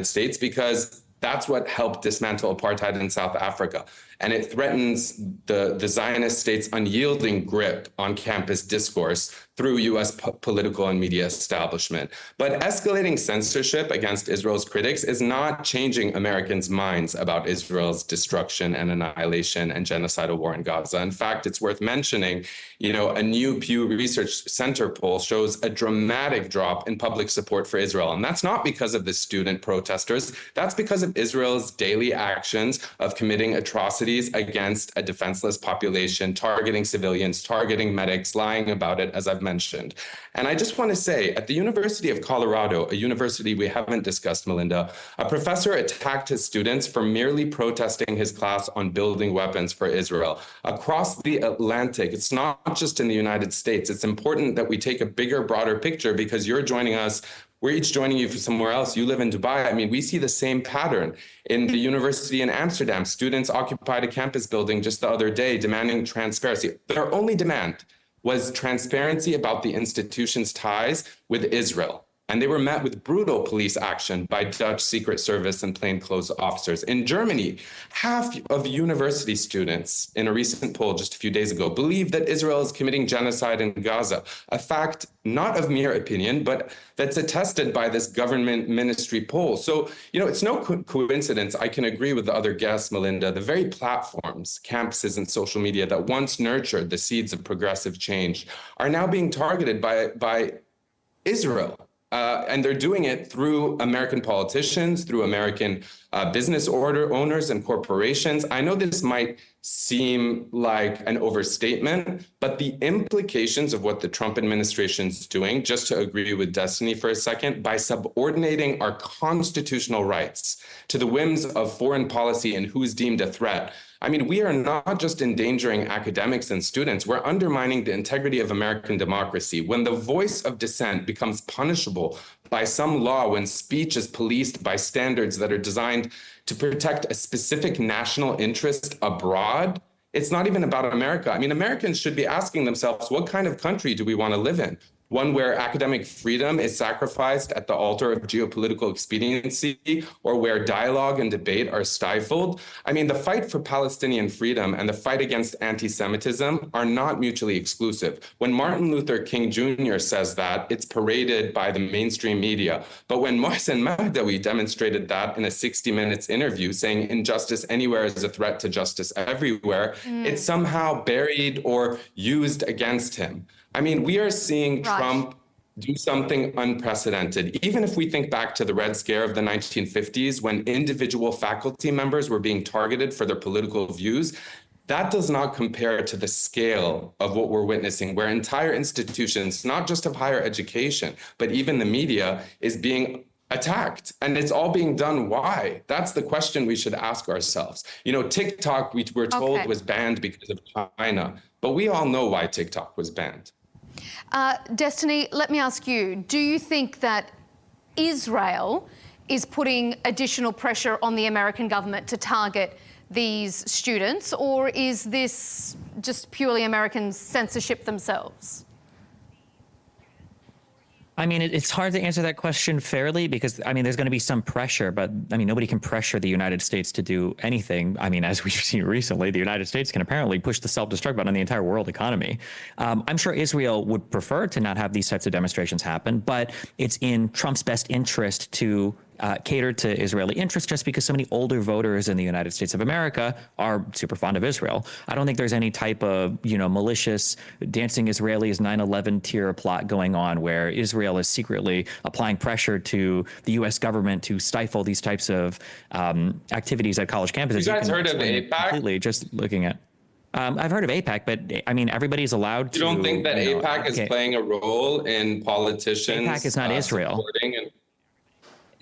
States, because that's what helped dismantle apartheid in South Africa. And it threatens the Zionist state's unyielding grip on campus discourse through U.S. political and media establishment. But escalating censorship against Israel's critics is not changing Americans' minds about Israel's destruction and annihilation and genocidal war in Gaza. In fact, it's worth mentioning, a new Pew Research Center poll shows a dramatic drop in public support for Israel. And that's not because of the student protesters. That's because of Israel's daily actions of committing atrocities against a defenseless population, targeting civilians, targeting medics, lying about it, as I've mentioned. And I just want to say, at the University of Colorado, a university we haven't discussed, Melinda, a professor attacked his students for merely protesting his class on building weapons for Israel. Across the Atlantic, it's not just in the United States. It's important that we take a bigger, broader picture, because you're joining us. We're each joining you from somewhere else. You live in Dubai. I mean, we see the same pattern. In the university in Amsterdam, students occupied a campus building just the other day demanding transparency. Their only demand was transparency about the institution's ties with Israel. And they were met with brutal police action by Dutch Secret Service and plainclothes officers. In Germany, half of university students, in a recent poll just a few days ago, believe that Israel is committing genocide in Gaza, a fact not of mere opinion, but that's attested by this government ministry poll. So, it's no coincidence, I can agree with the other guests, Melinda, the very platforms, campuses, and social media that once nurtured the seeds of progressive change are now being targeted by Israel. And they're doing it through American politicians, through American business owners and corporations. I know this might seem like an overstatement, but the implications of what the Trump administration is doing, just to agree with Destiny for a second, by subordinating our constitutional rights to the whims of foreign policy and who is deemed a threat. I mean, we are not just endangering academics and students, we're undermining the integrity of American democracy. When the voice of dissent becomes punishable by some law, when speech is policed by standards that are designed to protect a specific national interest abroad, it's not even about America. I mean, Americans should be asking themselves, what kind of country do we want to live in? One where academic freedom is sacrificed at the altar of geopolitical expediency, or where dialogue and debate are stifled. I mean, the fight for Palestinian freedom and the fight against anti-Semitism are not mutually exclusive. When Martin Luther King Jr. says that, it's paraded by the mainstream media. But when Mohsen Mahdawi demonstrated that in a 60 Minutes interview, saying injustice anywhere is a threat to justice everywhere, it's somehow buried or used against him. I mean, we are seeing Trump do something unprecedented. Even if we think back to the Red Scare of the 1950s, when individual faculty members were being targeted for their political views, that does not compare to the scale of what we're witnessing, where entire institutions, not just of higher education, but even the media, is being attacked. And it's all being done. Why? That's the question we should ask ourselves. TikTok, we were told was banned because of China, but we all know why TikTok was banned. Destiny, let me ask you, do you think that Israel is putting additional pressure on the American government to target these students, or is this just purely American censorship themselves? I mean, it's hard to answer that question fairly because, I mean, there's going to be some pressure, but I mean, nobody can pressure the United States to do anything. I mean, as we've seen recently, the United States can apparently push the self-destruct button on the entire world economy. I'm sure Israel would prefer to not have these types of demonstrations happen, but it's in Trump's best interest to cater to Israeli interests just because so many older voters in the United States of America are super fond of Israel. I don't think there's any type of, malicious dancing Israelis 9/11 tier plot going on where Israel is secretly applying pressure to the U.S. government to stifle these types of activities at college campuses. You guys heard of AIPAC? Completely, just looking at. I've heard of AIPAC, but I mean, everybody's allowed to. You don't think that AIPAC is playing a role in politicians? AIPAC is not Israel.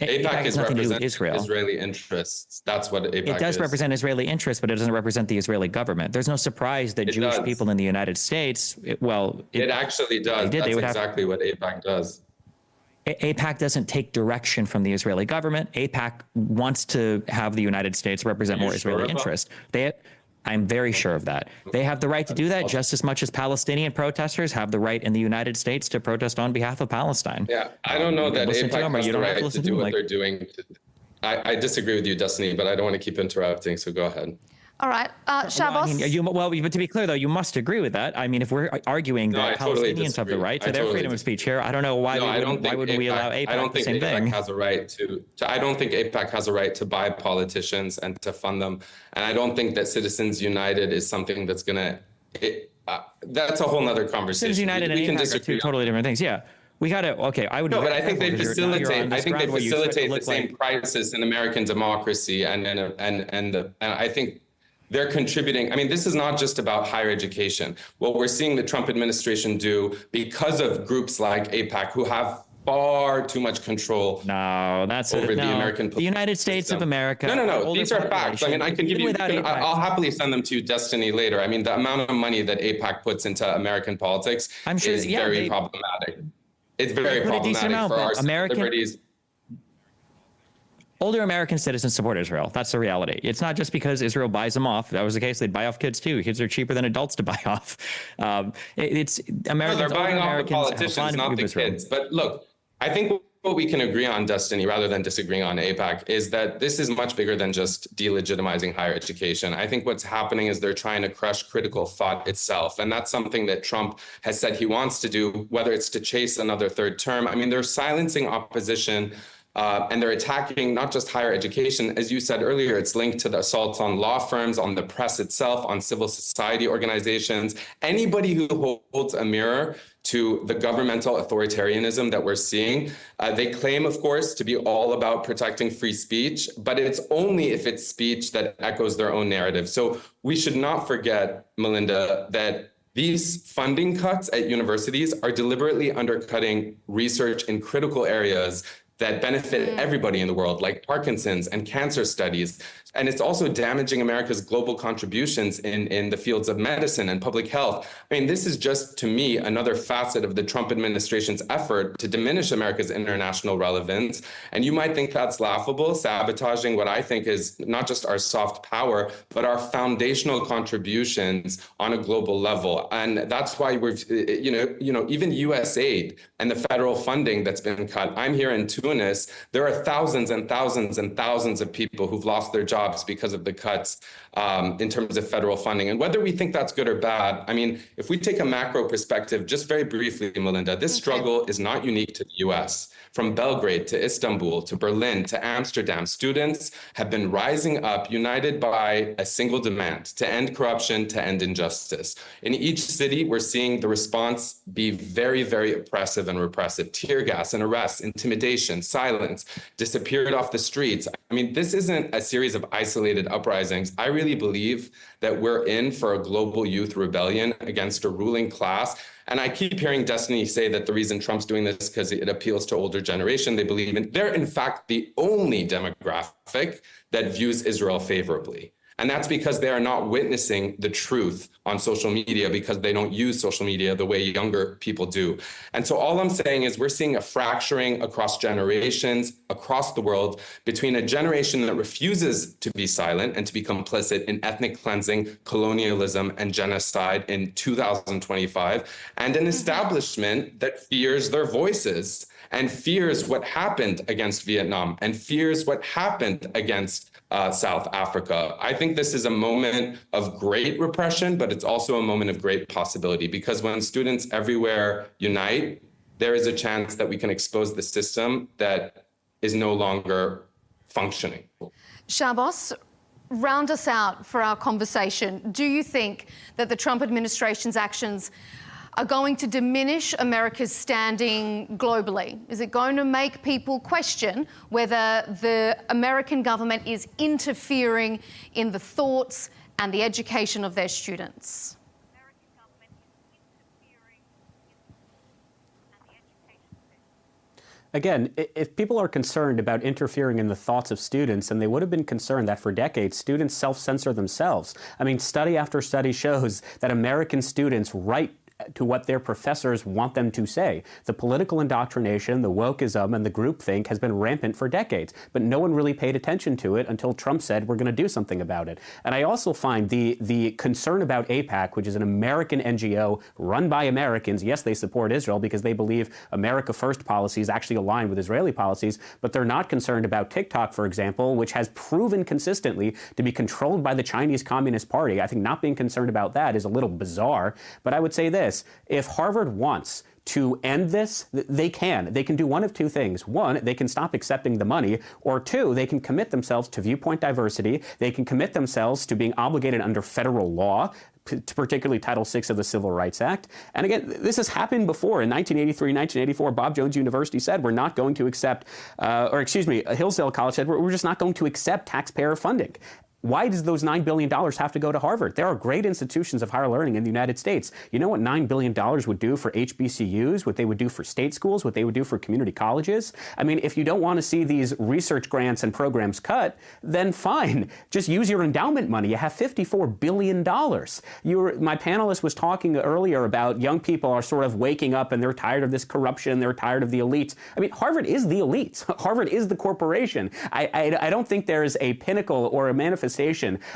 AIPAC has nothing to do with Israel. Israeli interests. That's what AIPAC is. It does represent Israeli interests, but it doesn't represent the Israeli government. There's no surprise that Jewish people in the United States, it actually does. That's exactly what AIPAC does. AIPAC doesn't take direction from the Israeli government. AIPAC wants to have the United States represent more Israeli interests. I'm very sure of that. They have the right to do that just as much as Palestinian protesters have the right in the United States to protest on behalf of Palestine. Yeah, I don't know that AIPAC has the right to do what they're doing. I disagree with you, Destiny, but I don't want to keep interrupting, so go ahead. All right, Shabbos. But to be clear, though, you must agree with that. I mean, if we're arguing that Palestinians have the right to their freedom of speech here, I don't know why wouldn't we allow AIPAC the same thing? I don't think AIPAC has a right to buy politicians and to fund them. And I don't think that Citizens United is something that's going to, that's a whole nother conversation. Citizens United and AIPAC are two totally different things. Yeah. We got to, okay, I would. No, but I think they facilitate, the same crisis in American democracy. And I think they're contributing. I mean, this is not just about higher education. What we're seeing the Trump administration do because of groups like AIPAC who have far too much control the American the United States system. of America. No. These are facts. I mean, I can give you, I'll happily send them to you, Destiny, later. I mean, the amount of money that AIPAC puts into American politics is very problematic. It's very problematic for our liberties. Older American citizens support Israel. That's the reality. It's not just because Israel buys them off. That was the case. They'd buy off kids too. Kids are cheaper than adults to buy off. It's Americans. No, they're buying off the politicians, not the kids. But look, I think what we can agree on, Destiny, rather than disagreeing on AIPAC, is that this is much bigger than just delegitimizing higher education. I think what's happening is they're trying to crush critical thought itself. And that's something that Trump has said he wants to do, whether it's to chase another third term. I mean, they're silencing opposition. And they're attacking not just higher education. As you said earlier, it's linked to the assaults on law firms, on the press itself, on civil society organizations. Anybody who holds a mirror to the governmental authoritarianism that we're seeing. They claim, of course, to be all about protecting free speech, but it's only if it's speech that echoes their own narrative. So we should not forget, Melinda, that these funding cuts at universities are deliberately undercutting research in critical areas that benefit everybody in the world, like Parkinson's and cancer studies. And it's also damaging America's global contributions in the fields of medicine and public health. I mean, this is just, to me, another facet of the Trump administration's effort to diminish America's international relevance. And you might think that's laughable, sabotaging what I think is not just our soft power, but our foundational contributions on a global level. And that's why we've, even US aid and the federal funding that's been cut. I'm here in Tunis. There are thousands and thousands and thousands of people who've lost their jobs because of the cuts in terms of federal funding. And whether we think that's good or bad, I mean, if we take a macro perspective, just very briefly, Melinda, this struggle is not unique to the US. From Belgrade to Istanbul to Berlin to Amsterdam, students have been rising up, united by a single demand: to end corruption, to end injustice. In each city, we're seeing the response be very, very oppressive and repressive. Tear gas and arrests, intimidation, silence, disappeared off the streets. I mean, this isn't a series of isolated uprisings. I really believe that we're in for a global youth rebellion against a ruling class. And I keep hearing Destiny say that the reason Trump's doing this is because it appeals to older generation. They believe in, they're in fact the only demographic that views Israel favorably. And that's because they are not witnessing the truth on social media because they don't use social media the way younger people do. And so all I'm saying is we're seeing a fracturing across generations, across the world, between a generation that refuses to be silent and to be complicit in ethnic cleansing, colonialism, and genocide in 2025, and an establishment that fears their voices and fears what happened against Vietnam and fears what happened against South Africa. I think this is a moment of great repression, but it's also a moment of great possibility, because when students everywhere unite, there is a chance that we can expose the system that is no longer functioning. Shabbos, round us out for our conversation. Do you think that the Trump administration's actions are going to diminish America's standing globally? Is it going to make people question whether the American government is interfering in the thoughts and the education of their students? Again, if people are concerned about interfering in the thoughts of students, then they would have been concerned that for decades, students self-censor themselves. I mean, study after study shows that American students write to what their professors want them to say. The political indoctrination, the wokeism, and the groupthink has been rampant for decades, but no one really paid attention to it until Trump said we're going to do something about it. And I also find the concern about AIPAC, which is an American NGO run by Americans. Yes, they support Israel because they believe America First policies actually align with Israeli policies, but they're not concerned about TikTok, for example, which has proven consistently to be controlled by the Chinese Communist Party. I think not being concerned about that is a little bizarre, but I would say this: if Harvard wants to end this, they can. They can do one of two things. One, they can stop accepting the money, or two, they can commit themselves to viewpoint diversity. They can commit themselves to being obligated under federal law, particularly Title VI of the Civil Rights Act. And again, this has happened before. In 1983, 1984, Bob Jones University said we're not going to accept, Hillsdale College said we're just not going to accept taxpayer funding. Why does those $9 billion have to go to Harvard? There are great institutions of higher learning in the United States. You know what $9 billion would do for HBCUs, what they would do for state schools, what they would do for community colleges? I mean, if you don't want to see these research grants and programs cut, then fine. Just use your endowment money. You have $54 billion. My panelist was talking earlier about young people are sort of waking up and they're tired of this corruption. They're tired of the elites. I mean, Harvard is the elites. Harvard is the corporation. I don't think there is a pinnacle or a manifestation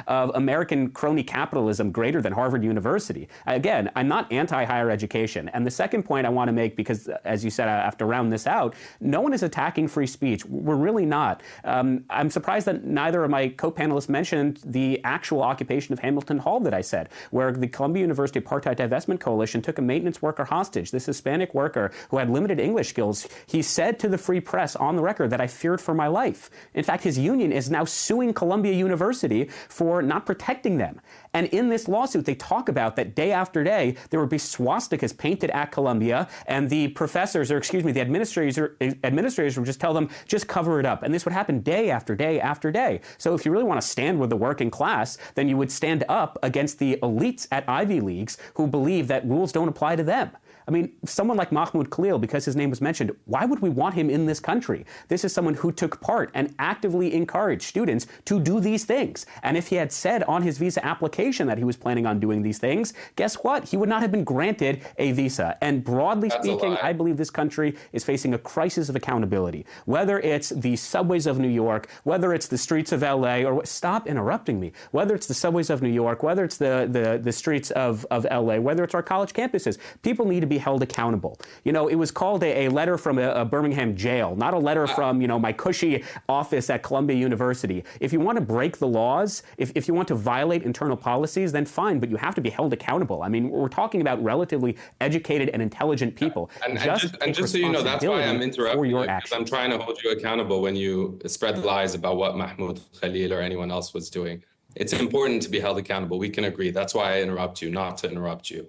of American crony capitalism greater than Harvard University. Again, I'm not anti-higher education. And the second point I want to make, because as you said, I have to round this out, no one is attacking free speech. We're really not. I'm surprised that neither of my co-panelists mentioned the actual occupation of Hamilton Hall that I said, where the Columbia University Apartheid Divestment Coalition took a maintenance worker hostage, this Hispanic worker who had limited English skills. He said to the Free Press on the record that I feared for my life. In fact, his union is now suing Columbia University for not protecting them. And in this lawsuit, they talk about that day after day, there would be swastikas painted at Columbia, and the professors, or excuse me, the administrators would just tell them, just cover it up. And this would happen day after day after day. So if you really want to stand with the working class, then you would stand up against the elites at Ivy Leagues who believe that rules don't apply to them. I mean, someone like Mahmoud Khalil, because his name was mentioned, why would we want him in this country? This is someone who took part and actively encouraged students to do these things. And if he had said on his visa application that he was planning on doing these things, guess what? He would not have been granted a visa. And broadly speaking, I believe this country is facing a crisis of accountability. Whether it's the subways of New York, whether it's the streets of LA, or stop interrupting me, whether it's the subways of New York, whether it's the streets of LA, whether it's our college campuses, people need to be held accountable. You know, it was called a letter from a Birmingham jail, not a letter from, my cushy office at Columbia University. If you want to break the laws, if you want to violate internal policies, then fine, but you have to be held accountable. I mean, we're talking about relatively educated and intelligent people. And just so you know, that's why I'm interrupting you, because I'm trying to hold you accountable when you spread lies about what Mahmoud Khalil or anyone else was doing. It's important to be held accountable. We can agree. That's why I interrupt you, not to interrupt you.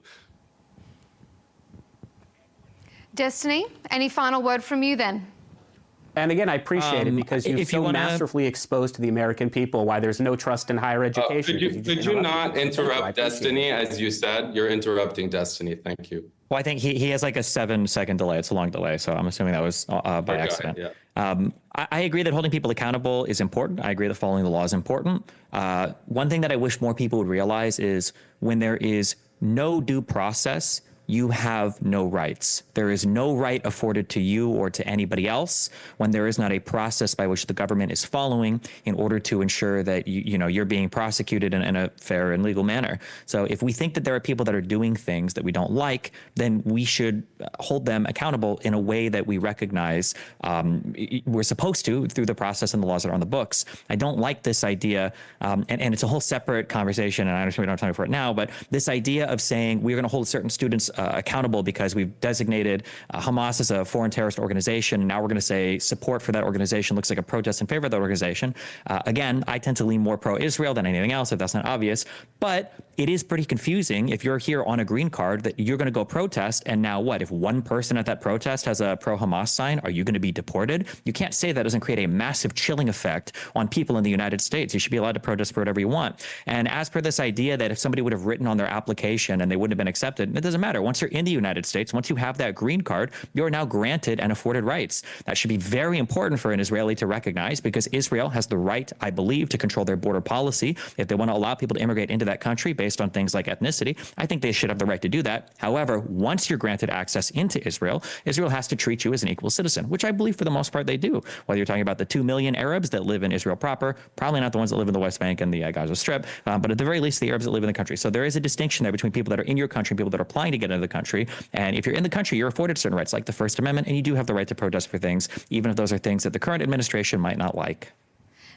Destiny, any final word from you then? And again, I appreciate it because you've so masterfully exposed to the American people why there's no trust in higher education. Could you not interrupt Destiny, as you said? You're interrupting Destiny. Thank you. Well, I think he has like a 7-second delay. It's a long delay, so I'm assuming that was by accident. Yeah. I agree that holding people accountable is important. I agree that following the law is important. One thing that I wish more people would realize is when there is no due process, you have no rights. There is no right afforded to you or to anybody else when there is not a process by which the government is following in order to ensure that you're being prosecuted in a fair and legal manner. So if we think that there are people that are doing things that we don't like, then we should hold them accountable in a way that we recognize we're supposed to through the process and the laws that are on the books. I don't like this idea, and it's a whole separate conversation, and I understand we don't have time for it now, but this idea of saying we're going to hold certain students accountable because we've designated Hamas as a foreign terrorist organization. And now we're going to say support for that organization looks like a protest in favor of that organization. Again, I tend to lean more pro-Israel than anything else, if that's not obvious. But it is pretty confusing if you're here on a green card that you're going to go protest. And now what? If one person at that protest has a pro-Hamas sign, are you going to be deported? You can't say that doesn't create a massive chilling effect on people in the United States. You should be allowed to protest for whatever you want. And as per this idea that if somebody would have written on their application and they wouldn't have been accepted, it doesn't matter. Once you're in the United States, once you have that green card, you're now granted and afforded rights. That should be very important for an Israeli to recognize because Israel has the right, I believe, to control their border policy. If they want to allow people to immigrate into that country based on things like ethnicity, I think they should have the right to do that. However, once you're granted access into Israel, Israel has to treat you as an equal citizen, which I believe for the most part they do. Whether you're talking about the 2 million Arabs that live in Israel proper, probably not the ones that live in the West Bank and the Gaza Strip, but at the very least, the Arabs that live in the country. So there is a distinction there between people that are in your country and people that are applying to get into the country. And if you're in the country, you're afforded certain rights like the First Amendment, and you do have the right to protest for things, even if those are things that the current administration might not like.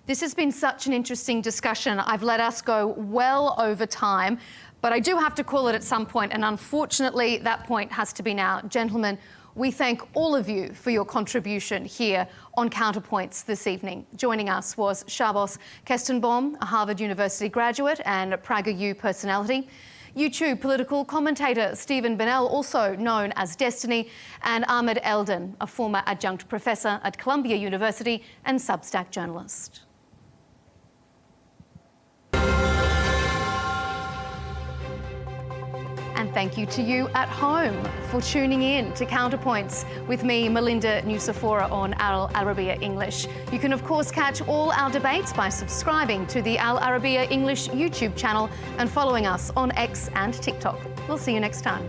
This has been such an interesting discussion. I've let us go well over time, but I do have to call it at some point, and unfortunately, that point has to be now. Gentlemen, we thank all of you for your contribution here on Counterpoints this evening. Joining us was Shabbos Kestenbaum, a Harvard University graduate and PragerU personality. YouTube political commentator Stephen Bonnell, also known as Destiny, and Ahmed Eldin, a former adjunct professor at Columbia University and Substack journalist. And thank you to you at home for tuning in to Counterpoints with me, Melinda Nucifora, on Al Arabiya English. You can, of course, catch all our debates by subscribing to the Al Arabiya English YouTube channel and following us on X and TikTok. We'll see you next time.